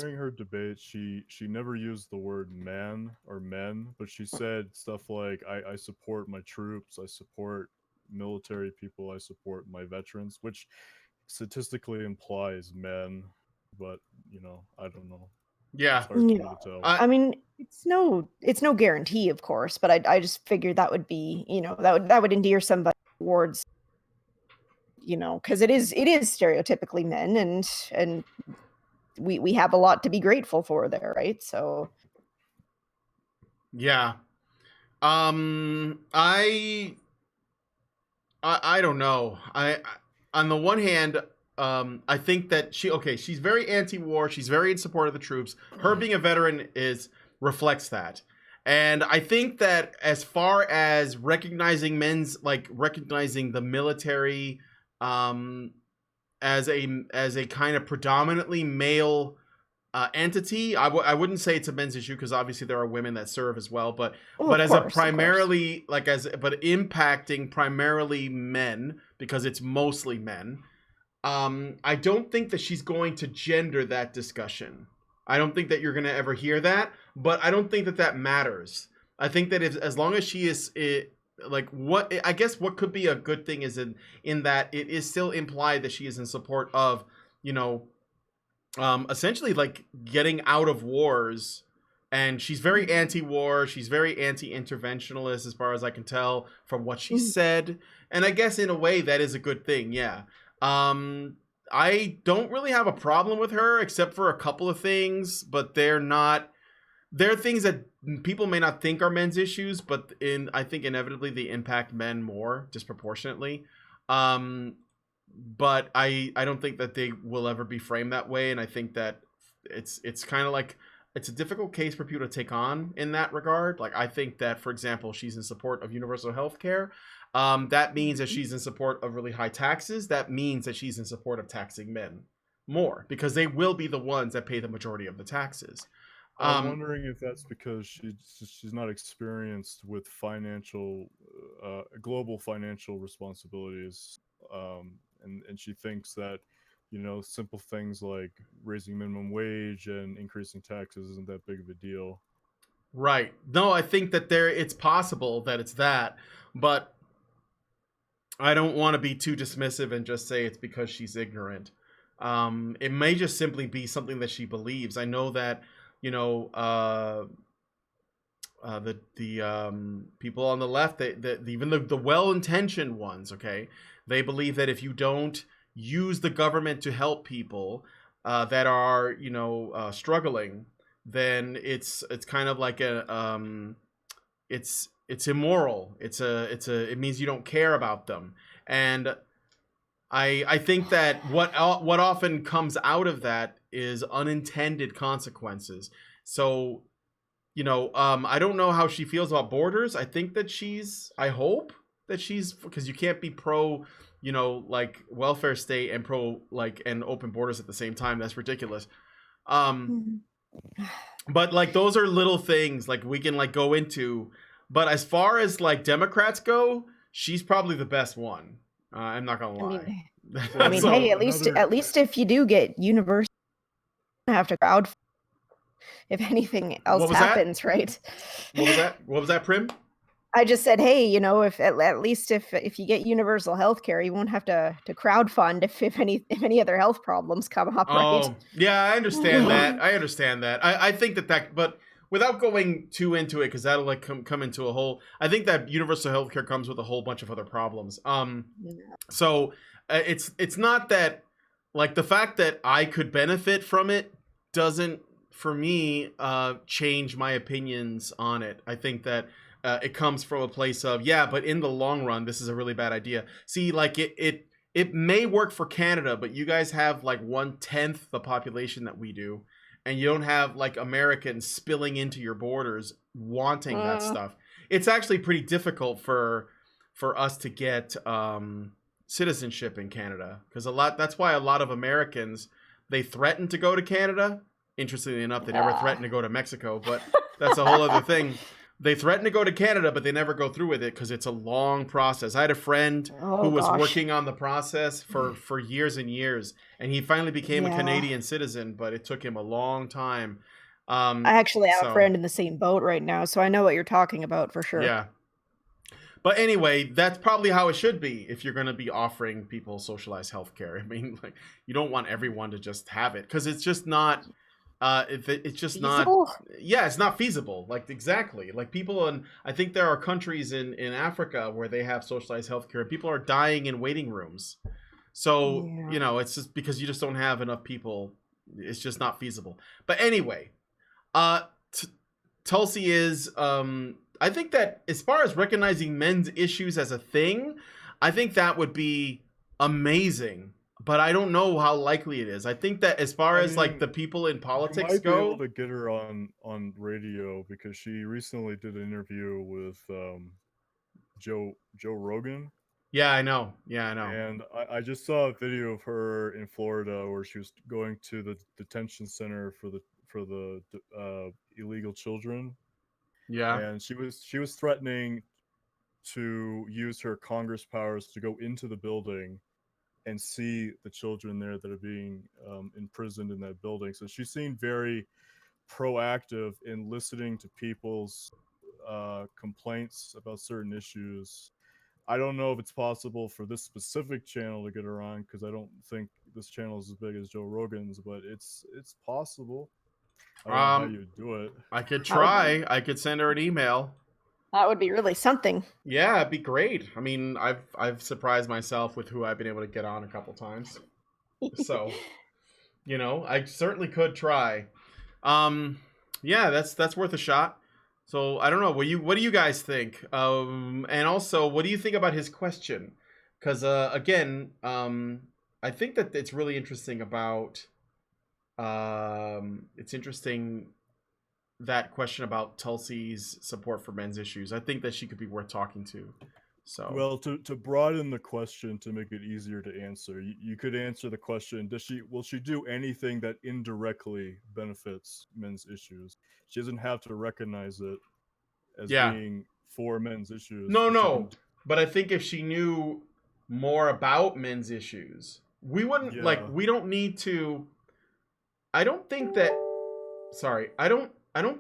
during her debate, she never used the word man or men, but she said stuff like, I support my troops, I support military people, I support my veterans," which statistically implies men, but I don't know. Yeah. It's hard for me to tell. I mean, it's no guarantee, of course, but I just figured that would be, that would endear somebody towards, because it is stereotypically men, and we have a lot to be grateful for there, right? So Yeah. I don't know. I on the one hand, I think that she's very anti-war. She's very in support of the troops. Her being a veteran reflects that. And I think that as far as recognizing the military as a kind of predominantly male entity, I wouldn't say it's a men's issue, because obviously there are women that serve as well, but as a primarily but impacting primarily men, because it's mostly men. I don't think that she's going to gender that discussion. I don't think that you're going to ever hear that, but I don't think that that matters. I think that as long as she is what could be a good thing is in that it is still implied that she is in support of, essentially like getting out of wars. And she's very anti-war. She's very anti-interventionalist, as far as I can tell from what she said. And I guess in a way that is a good thing. Yeah. I don't really have a problem with her, except for a couple of things, but they're things that people may not think are men's issues, but I think inevitably they impact men more disproportionately. But I don't think that they will ever be framed that way. And I think that it's kind of like, it's a difficult case for people to take on in that regard. Like, I think that, for example, she's in support of universal health care. That means that she's in support of really high taxes. That means that she's in support of taxing men more, because they will be the ones that pay the majority of the taxes. I'm wondering if that's because she's not experienced with global financial responsibilities, and she thinks that simple things like raising minimum wage and increasing taxes isn't that big of a deal. Right. No, I think that it's possible that it's that, but I don't want to be too dismissive and just say it's because she's ignorant. It may just simply be something that she believes. I know that, the people on the left, even the well-intentioned ones, okay, they believe that if you don't use the government to help people that are struggling, then it's kind of like it's immoral. It means you don't care about them. And I think that what often comes out of that is unintended consequences. So I don't know how she feels about borders. I think that I hope that she's, because you can't be pro like welfare state and pro and open borders at the same time. That's ridiculous. But like, those are little things like we can go into. But as far as Democrats go, she's probably the best one. I'm not gonna lie. I mean, hey, at least if you do get universal, you have to crowd if anything else happens, right? What was that, Prim? I just said, hey, if at least if you get universal health care, you won't have to crowdfund if any other health problems come up, right? Oh, yeah, I understand that. I think that, but without going too into it, because that'll come into a whole. I think that universal health care comes with a whole bunch of other problems. So it's not that, the fact that I could benefit from it doesn't, for me, change my opinions on it. I think that it comes from a place of, but in the long run, this is a really bad idea. See, it may work for Canada, but you guys have 1/10 the population that we do, and you don't have Americans spilling into your borders wanting that stuff. It's actually pretty difficult for us to get citizenship in Canada, because that's why a lot of Americans, they threaten to go to Canada interestingly enough, they never threatened to go to Mexico, but that's a whole other thing. They threatened to go to Canada, but they never go through with it because it's a long process. I had a friend who was working on the process for years and years, and he finally became a Canadian citizen, but it took him a long time. I actually have a friend in the same boat right now, so I know what you're talking about for sure. Yeah. But anyway, that's probably how it should be if you're going to be offering people socialized healthcare. I mean, like, you don't want everyone to just have it because it's just not. It's just feasible? not. Yeah, it's not feasible. Like, exactly. Like, people in. I think there are countries in Africa where they have socialized healthcare, and people are dying in waiting rooms. So you know, it's just because you just don't have enough people. It's just not feasible. But anyway, Tulsi is. I think that as far as recognizing men's issues as a thing, I think that would be amazing. But I don't know how likely it is. I think that as far as like the people in politics you might go, be able to get her on radio because she recently did an interview with Joe Rogan. Yeah, I know. And I just saw a video of her in Florida where she was going to the detention center for the illegal children. Yeah. And she was threatening to use her Congress powers to go into the building and see the children there that are being imprisoned in that building. So she seemed very proactive in listening to people's complaints about certain issues. I don't know if it's possible for this specific channel to get her on because I don't think this channel is as big as Joe Rogan's, but it's possible. I don't know how you do it. I could try. I could send her an email. That would be really something. Yeah, it'd be great. I mean, I've surprised myself with who I've been able to get on a couple times. So, you know, I certainly could try. Yeah, that's worth a shot. So I don't know. What do you guys think? And also, what do you think about his question? Because again, I think that it's really interesting about. It's interesting that question about Tulsi's support for men's issues. I think that she could be worth talking to. So well, to broaden the question to make it easier to answer, you could answer the question: will she do anything that indirectly benefits men's issues? She doesn't have to recognize it as being for men's issues. No. But I think if she knew more about men's issues, we wouldn't we don't need to. I don't think that. Sorry, I don't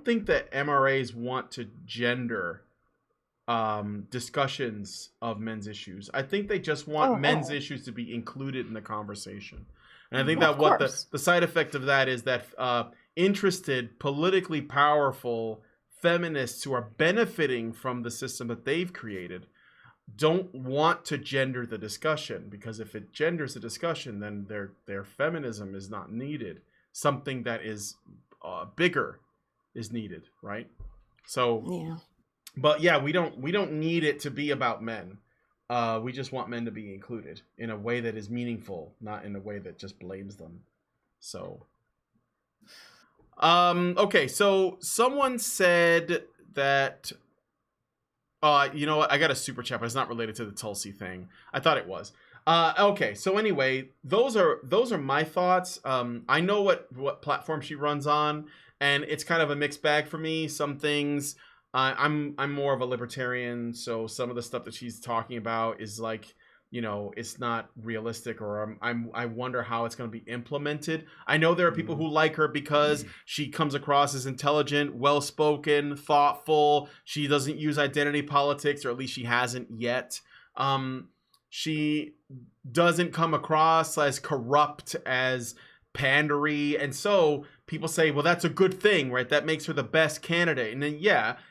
think that MRAs want to gender discussions of men's issues. I think they just want men's issues to be included in the conversation. And I think that what the side effect of that is that interested, politically powerful feminists who are benefiting from the system that they've created don't want to gender the discussion, because if it genders the discussion, then their feminism is not needed. Something that is bigger is needed, right? So but yeah, we don't need it to be about men. We just want men to be included in a way that is meaningful, not in a way that just blames them. So okay, so someone said that you know what, I got a super chat, but it's not related to the Tulsi thing. I thought it was. Okay, so anyway, those are my thoughts. I know what platform she runs on, and it's kind of a mixed bag for me. Some things I'm more of a libertarian, so some of the stuff that she's talking about is like, you know, it's not realistic, or I wonder how it's going to be implemented. I know there are people who like her because she comes across as intelligent, well-spoken, thoughtful. She doesn't use identity politics, or at least she hasn't yet. She doesn't come across as corrupt, as pandery, and so people say, well, that's a good thing, right? That makes her the best candidate. And then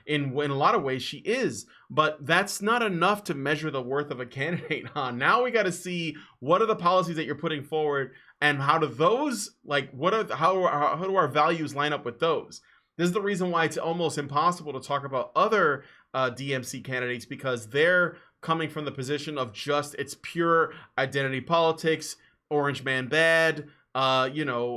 in a lot of ways she is, but that's not enough to measure the worth of a candidate on. Now we got to see, what are the policies that you're putting forward, and how do those, like, how do our values line up with those? This is the reason why it's almost impossible to talk about other DMC candidates, because they're coming from the position of just, it's pure identity politics, orange man bad, alt-right,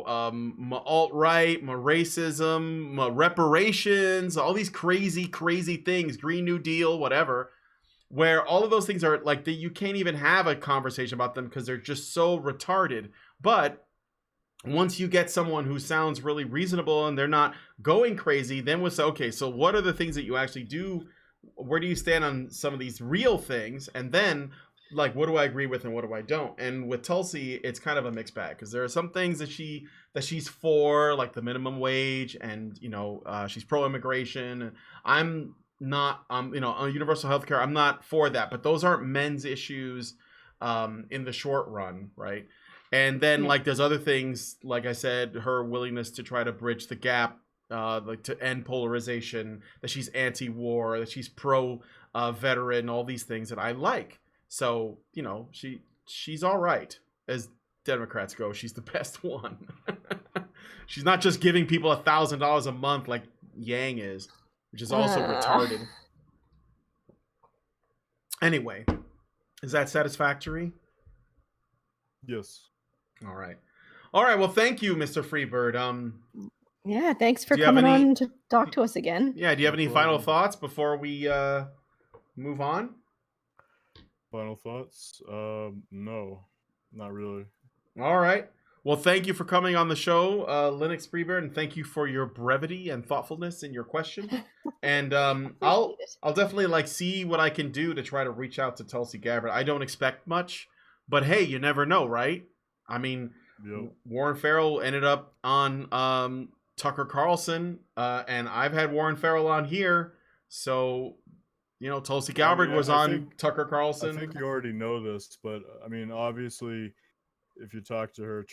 racism, reparations, all these crazy things, Green New Deal, whatever, where all of those things are like, you can't even have a conversation about them because they're just so retarded. But once you get someone who sounds really reasonable and they're not going crazy, then we'll say, okay, so what are the things that you actually do? Where do you stand on some of these real things? And then, like, what do I agree with and what do I don't? And with Tulsi, it's kind of a mixed bag, because there are some things that she's for, like the minimum wage, and she's pro-immigration. I'm not, on universal healthcare, I'm not for that, but those aren't men's issues in the short run, right? And then like there's other things, like I said, her willingness to try to bridge the gap, like to end polarization, that she's anti-war, that she's pro-veteran, all these things that I like. So, she's all right. As Democrats go, she's the best one. She's not just giving people $1,000 a month like Yang is, which is also retarded. Anyway, is that satisfactory? Yes. All right. Well, thank you, Mr. Freebird. Yeah, thanks for coming on to talk to us again. Yeah, do you have any final thoughts before we move on? Final thoughts? No, not really. All right. Well, thank you for coming on the show, Linux Freebird, and thank you for your brevity and thoughtfulness in your question. And I'll definitely see what I can do to try to reach out to Tulsi Gabbard. I don't expect much, but hey, you never know, right? I mean, yep. Warren Farrell ended up on Tucker Carlson, and I've had Warren Farrell on here, so Tulsi Gabbard was on Tucker Carlson. I think you already know this, but I mean, obviously, if you talk to her,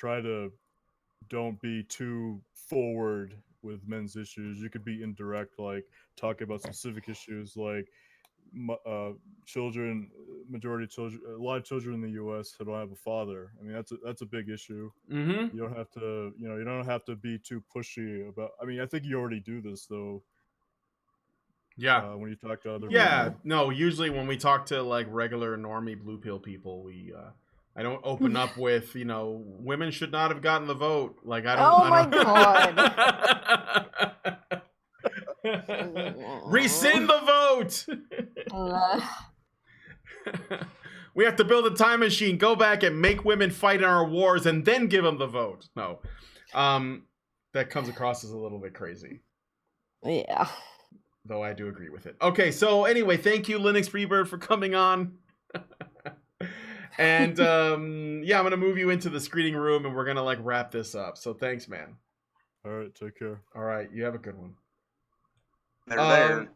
don't be too forward with men's issues. You could be indirect, like talk about specific issues, like children, a lot of children in the U.S. who don't have a father. I mean, that's a big issue. Mm-hmm. You don't have to, you don't have to be too pushy about. I mean, I think you already do this though. Yeah. When you talk to other people. No, usually when we talk to like regular normie blue pill people, I don't open up with, women should not have gotten the vote. Like I don't. God. Rescind the vote. We have to build a time machine, go back and make women fight in our wars, and then give them the vote. No, that comes across as a little bit crazy. Yeah. Though I do agree with it. Okay, so anyway, thank you, Linux Freebird, for coming on. And I'm gonna move you into the screening room, and we're gonna wrap this up. So thanks, man. All right, take care. All right, you have a good one. They're there.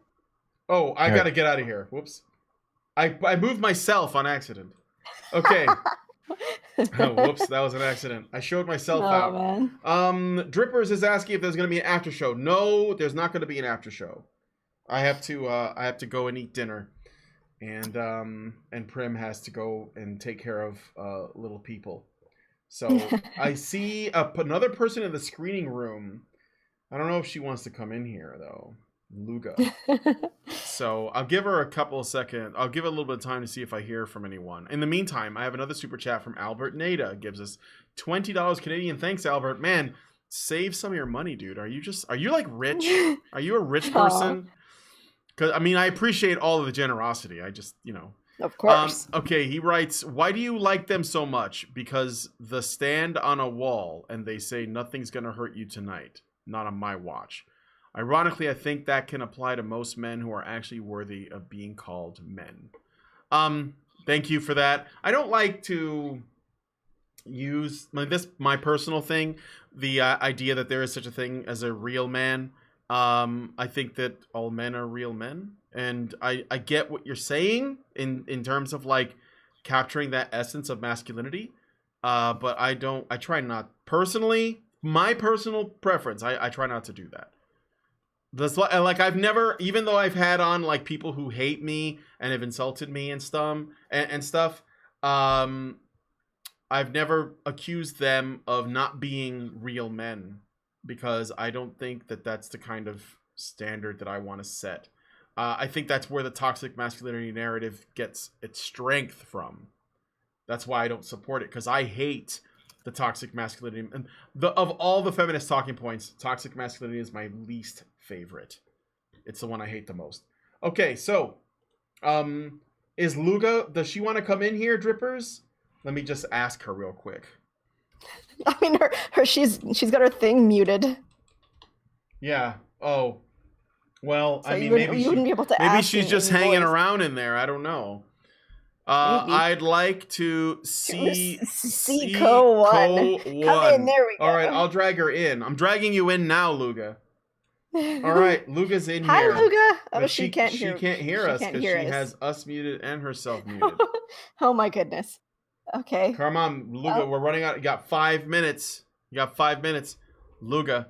Oh, I gotta get out of here. Whoops. I moved myself on accident. Okay. Whoops, that was an accident. I showed myself out. Man. Drippers is asking if there's gonna be an after show. No, there's not gonna be an after show. I have to go and eat dinner, and Prim has to go and take care of little people. So I see another person in the screening room. I don't know if she wants to come in here though. Luga. So I'll give her a couple of seconds. I'll give it a little bit of time to see if I hear from anyone. In the meantime, I have another super chat from Albert Nada. Gives us $20 Canadian. Thanks, Albert. Man, save some of your money, dude. Are you like rich? Are you a rich person? Because I mean, I appreciate all of the generosity. I just, Of course. Okay, he writes, why do you like them so much? Because the stand on a wall and they say nothing's gonna hurt you tonight. Not on my watch. Ironically, I think that can apply to most men who are actually worthy of being called men. Thank you for that. I don't like to use my personal thing, the idea that there is such a thing as a real man. I think that all men are real men, and I get what you're saying in terms of like capturing that essence of masculinity. But I try not personally, my personal preference. I try not to do that. Like I've never, even though I've had on like people who hate me and have insulted me and stuff, I've never accused them of not being real men, because I don't think that that's the kind of standard that I want to set. I think that's where the toxic masculinity narrative gets its strength from. That's why I don't support it, because I hate the toxic masculinity. And of all the feminist talking points, toxic masculinity is my least favorite. It's the one I hate the most. Okay, so is Luga, does she want to come in here, Drippers? Let me just ask her real quick. I mean, she's got her thing muted. Yeah. Oh. Well, So I mean, you wouldn't be able to maybe ask she's in just any hanging voice. around in there. I don't know. Maybe. I'd like to see Co one. Come in. There we go. All right, I'll drag her in. I'm dragging you in now, Luga. All right, Luga's in here. Hi, Luga. Oh, But she can't hear. She can't hear us because she has us muted and herself muted. Oh my goodness. Okay. Come on, Luga. We're running out. You got 5 minutes. Luga,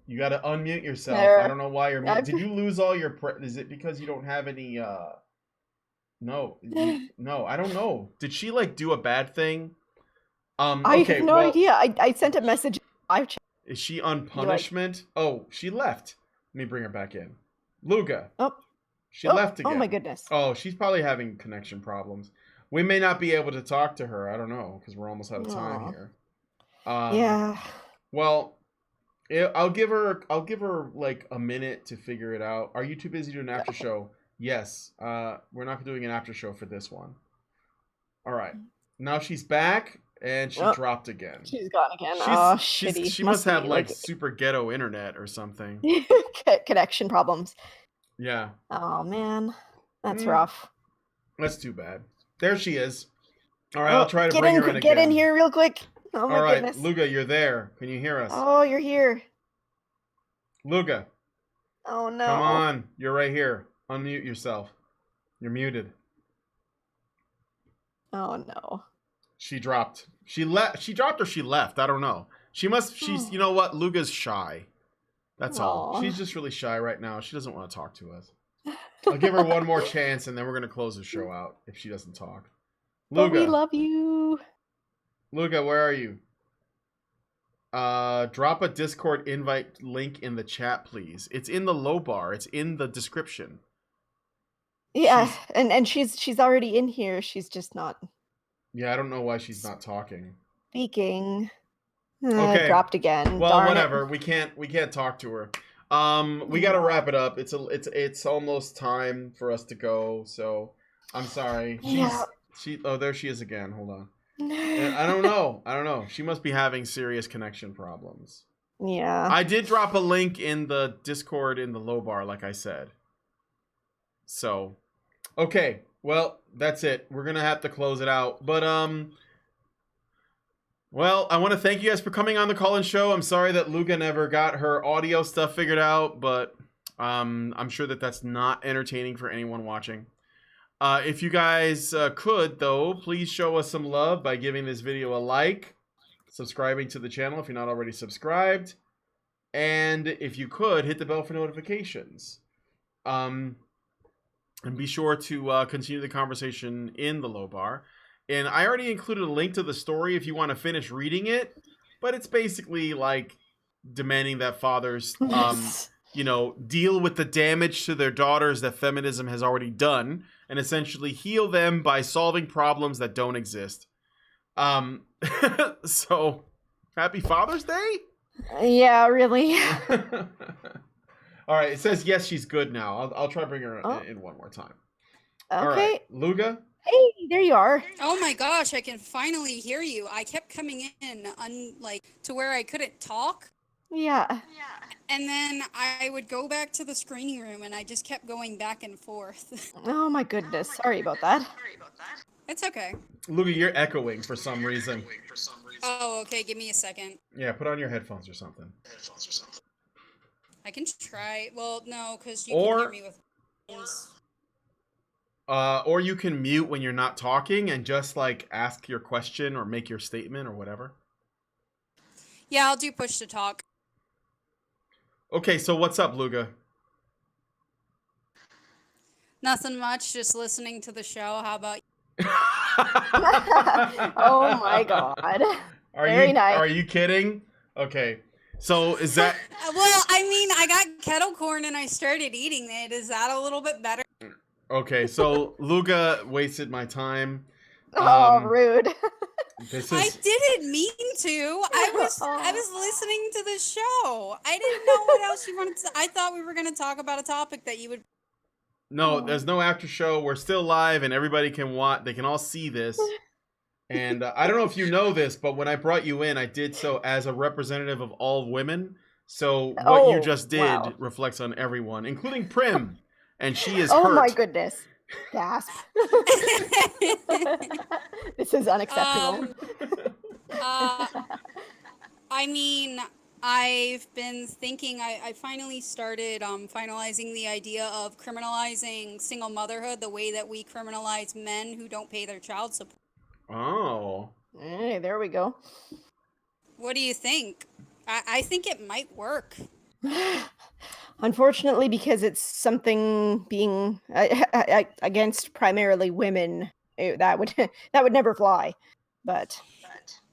you got to unmute yourself. There. I don't know why you're muted. Did you lose all your... Is it because you don't have any... No, I don't know. Did she like do a bad thing? I have no idea. I sent a message. Is she on punishment? Oh, she left. Let me bring her back in. Luga. Oh. She left again. Oh my goodness. Oh, she's probably having connection problems. We may not be able to talk to her. I don't know because we're almost out of time here. Yeah. Well, I'll give her like a minute to figure it out. Are you too busy doing an after show? Yes. We're not doing an after show for this one. All right. Now she's back and she dropped again. She's gone again. Shitty. She must have like super ghetto internet or something. Connection problems. Yeah. Oh man, that's rough. That's too bad. There she is. All right, I'll try to bring her in again. Get in here real quick. Oh my goodness. Luga, you're there. Can you hear us? Oh, you're here. Luga. Oh no. Come on, you're right here. Unmute yourself. You're muted. Oh no. She dropped. She dropped or she left. I don't know. She's you know what? Luga's shy. That's all. She's just really shy right now. She doesn't want to talk to us. I'll give her one more chance and then we're going to close the show out if she doesn't talk. Luga. But we love you. Luga, where are you? Drop a Discord invite link in the chat, please. It's in the low bar. It's in the description. Yeah, and she's already in here. She's just not. Yeah, I don't know why she's not talking. Speaking. Okay. Dropped again. Well, whatever. We can't talk to her. We got to wrap it up. It's almost time for us to go. So I'm sorry. There she is again. Hold on. I don't know. She must be having serious connection problems. Yeah. I did drop a link in the Discord in the low bar, like I said. So, okay. Well, that's it. We're going to have to close it out. But, well, I want to thank you guys for coming on the call-in show. I'm sorry that Luga never got her audio stuff figured out, but I'm sure that that's not entertaining for anyone watching. If you guys could, though, please show us some love by giving this video a like, subscribing to the channel if you're not already subscribed, and if you could, hit the bell for notifications. And be sure to continue the conversation in the low bar. And I already included a link to the story if you want to finish reading it, but it's basically like demanding that fathers, you know, deal with the damage to their daughters that feminism has already done, and essentially heal them by solving problems that don't exist. So, happy Father's Day? Yeah, really. All right, it says yes, she's good now. I'll try to bring her in one more time. Okay. All right, Luga? Hey, there you are. Oh my gosh, I can finally hear you. I kept coming in to where I couldn't talk. Yeah. And then I would go back to the screening room and I just kept going back and forth. Oh my goodness. Sorry about that. It's okay. Luga, you're echoing for some reason. Oh, okay. Give me a second. Yeah, put on your headphones or something. I can try. Well, no, because you can hear me with phones. Or you can mute when you're not talking and just like ask your question or make your statement or whatever. Yeah, I'll do push to talk. Okay, so what's up, Luga? Nothing much, just listening to the show. How about you? Oh my god. Very nice. Are you kidding? Okay. So is that... Well, I mean, I got kettle corn and I started eating it. Is that a little bit better? Okay, so Luga wasted my time. Oh, rude. I didn't mean to. I was listening to the show. I didn't know what else you wanted to... I thought we were going to talk about a topic that you would... No, there's no after show. We're still live and everybody can watch. They can all see this. And I don't know if you know this, but when I brought you in, I did so as a representative of all women. So what you just did reflects on everyone, including Prim, and she is hurt. Oh my goodness. Gasp. This is unacceptable. I mean, I've been thinking, I finally started finalizing the idea of criminalizing single motherhood the way that we criminalize men who don't pay their child support. Oh. Hey, there we go. What do you think? I think it might work. Unfortunately, because it's something being against primarily women, that would never fly. But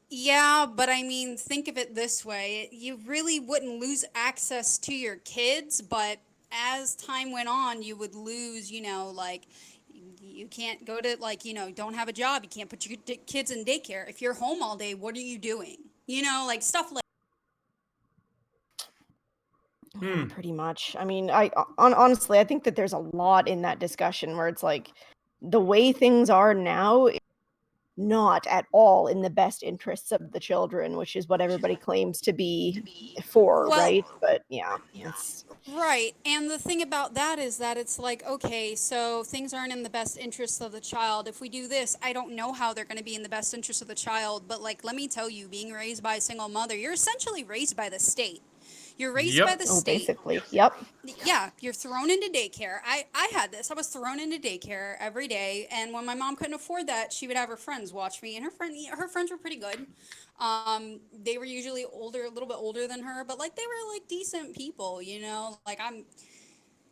yeah, but I mean, think of it this way. You really wouldn't lose access to your kids, but as time went on, you would lose, like you can't go to don't have a job, you can't put your kids in daycare. If you're home all day, what are you doing? Like stuff like pretty much. I mean, honestly, I think that there's a lot in that discussion where it's like the way things are now is not at all in the best interests of the children, which is what everybody claims to be for, right? But yeah, it's right. And the thing about that is that it's like, okay, so things aren't in the best interests of the child. If we do this, I don't know how they're going to be in the best interest of the child. But like, let me tell you, being raised by a single mother, you're essentially raised by the state. You're raised by the state. Basically, yep. Yeah, you're thrown into daycare. I had this. I was thrown into daycare every day, and when my mom couldn't afford that, she would have her friends watch me, and her friends were pretty good. They were usually older, a little bit older than her, but like they were like decent people, Like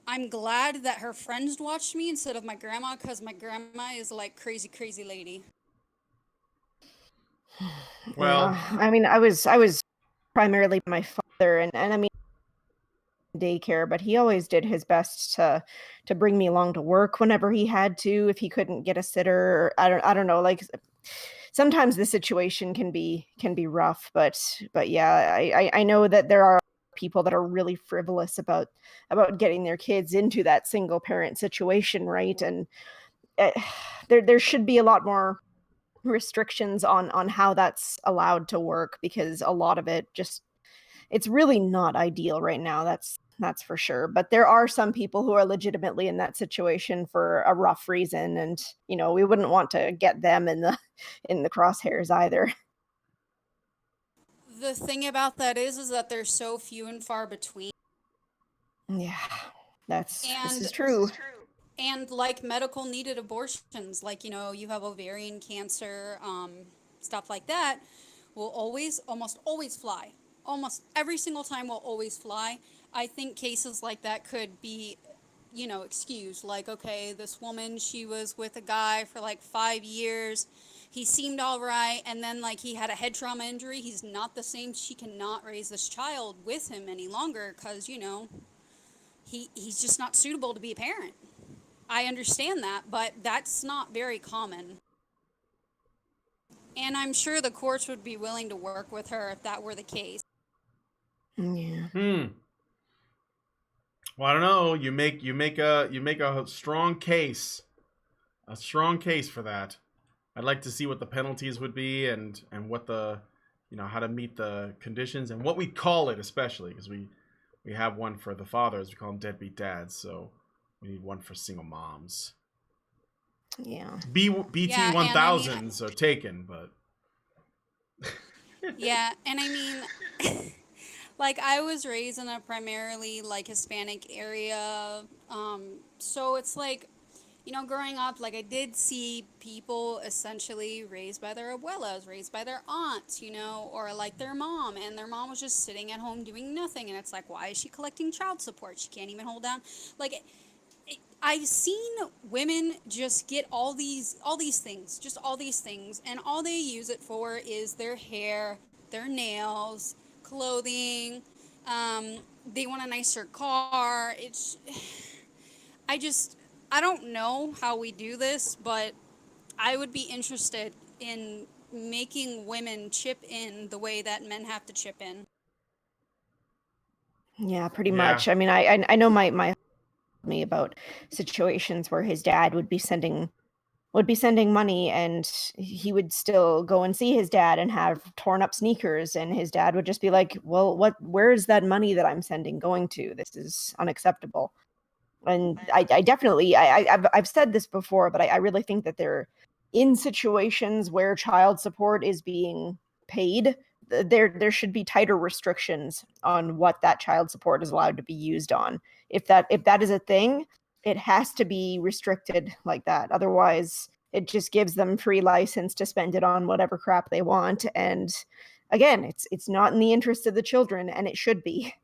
I'm glad that her friends watched me instead of my grandma, because my grandma is like crazy, crazy lady. Well, I mean, I was primarily my father, and I mean daycare, but he always did his best to bring me along to work whenever he had to, if he couldn't get a sitter. I don't know, like sometimes the situation can be rough, but yeah, I know that there are people that are really frivolous about getting their kids into that single parent situation, right? And there should be a lot more restrictions on how that's allowed to work, because a lot of it just it's really not ideal right now. That's for sure. But there are some people who are legitimately in that situation for a rough reason, and we wouldn't want to get them in the crosshairs either. The thing about that is that they're so few and far between. Yeah, this is true. And like medical needed abortions, like, you have ovarian cancer, stuff like that, will almost always fly. Almost every single time will always fly. I think cases like that could be, excused. Like, okay, this woman, she was with a guy for like 5 years. He seemed all right. And then like he had a head trauma injury. He's not the same. She cannot raise this child with him any longer because, he's just not suitable to be a parent. I understand that, but that's not very common. And I'm sure the courts would be willing to work with her if that were the case. Yeah. Well, I don't know. You make a strong case. A strong case for that. I'd like to see what the penalties would be and what the how to meet the conditions and what we call it, especially because we have one for the fathers. We call them deadbeat dads. So we need one for single moms. Yeah. BT 1000s are taken, but yeah, and I mean, like I was raised in a primarily like Hispanic area, so it's like, growing up, like I did see people essentially raised by their abuelas, raised by their aunts, or like their mom, and their mom was just sitting at home doing nothing, and it's like, why is she collecting child support? She can't even hold down, like. I've seen women just get all these things, and all they use it for is their hair, their nails, clothing. They want a nicer car. I don't know how we do this, but I would be interested in making women chip in the way that men have to chip in. Yeah, pretty much. I mean, I know my me about situations where his dad would be sending would be sending money, and he would still go and see his dad and have torn up sneakers, and his dad would just be like, well, where is that money that I'm sending going to? This is unacceptable. And I definitely, I've said this before, but I really think that they're in situations where child support is being paid, there should be tighter restrictions on what that child support is allowed to be used on. If that is a thing, it has to be restricted like that. Otherwise, it just gives them free license to spend it on whatever crap they want. And again, it's not in the interest of the children, and it should be.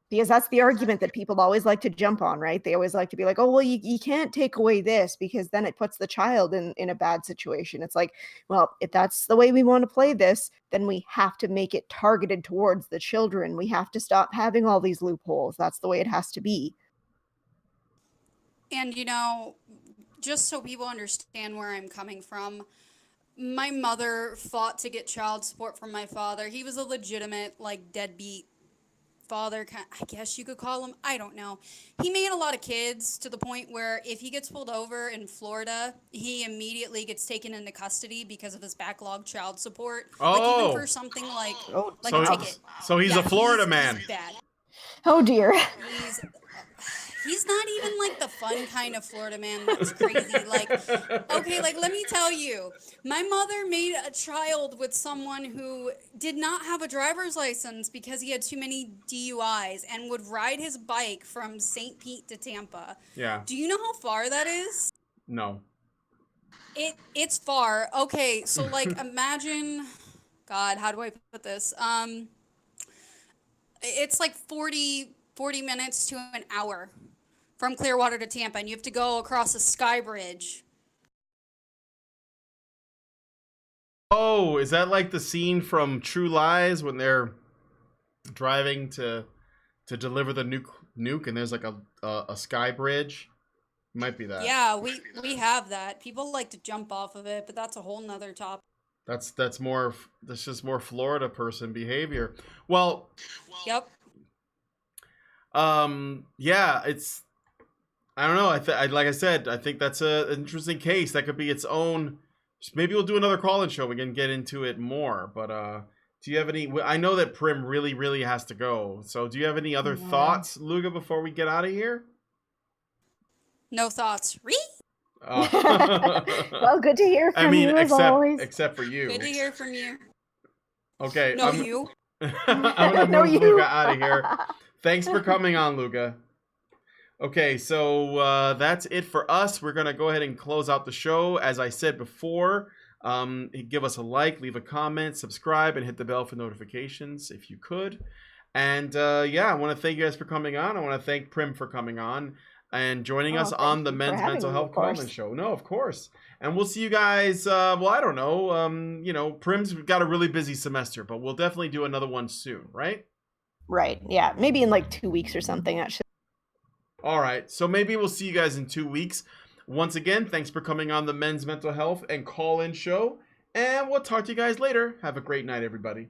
Because that's the argument that people always like to jump on, right? They always like to be like, oh, well, you can't take away this because then it puts the child in a bad situation. It's like, well, if that's the way we want to play this, then we have to make it targeted towards the children. We have to stop having all these loopholes. That's the way it has to be. And, you know, just so people understand where I'm coming from, my mother fought to get child support from my father. He was a legitimate, like, deadbeat father, I guess you could call him. I don't know. He made a lot of kids to the point where if he gets pulled over in Florida, he immediately gets taken into custody because of his backlog child support. Like even for something like a ticket. So he's a Florida man. He's bad. Oh dear. He's not even like the fun kind of Florida man that's crazy. Like, okay, like let me tell you, my mother made a child with someone who did not have a driver's license because he had too many DUIs and would ride his bike from St. Pete to Tampa. Yeah. Do you know how far that is? No. It's far. Okay, so like imagine, God, how do I put this? It's like 40 minutes to an hour from Clearwater to Tampa, and you have to go across a sky bridge. Oh, is that like the scene from True Lies when they're driving to deliver the nuke and there's like a sky bridge? Might be that. Yeah, we have that. People like to jump off of it, but that's a whole nother topic. That's just more Florida person behavior. Well, yep. Yeah, it's, I don't know. Like I said, I think that's an interesting case. That could be its own. Maybe we'll do another call-in show. We can get into it more. But do you have any? I know that Prim really, really has to go. So do you have any other thoughts, Luga, before we get out of here? No thoughts. Well, good to hear from you as always. Except for you. Good to hear from you. Okay. No, you. I'm gonna move Luga out of here. Thanks for coming on, Luga. Okay, so that's it for us. We're going to go ahead and close out the show. As I said before, give us a like, leave a comment, subscribe, and hit the bell for notifications if you could. And yeah, I want to thank you guys for coming on. I want to thank Prim for coming on and joining us on the Men's Mental Health Call-In Show. No, of course. And we'll see you guys, well, I don't know. You know, Prim's got a really busy semester, but we'll definitely do another one soon, right? Right, yeah. Maybe in like 2 weeks or something, actually. All right, so maybe we'll see you guys in 2 weeks. Once again, thanks for coming on the Men's Mental Health and Call-In Show, and we'll talk to you guys later. Have a great night, everybody.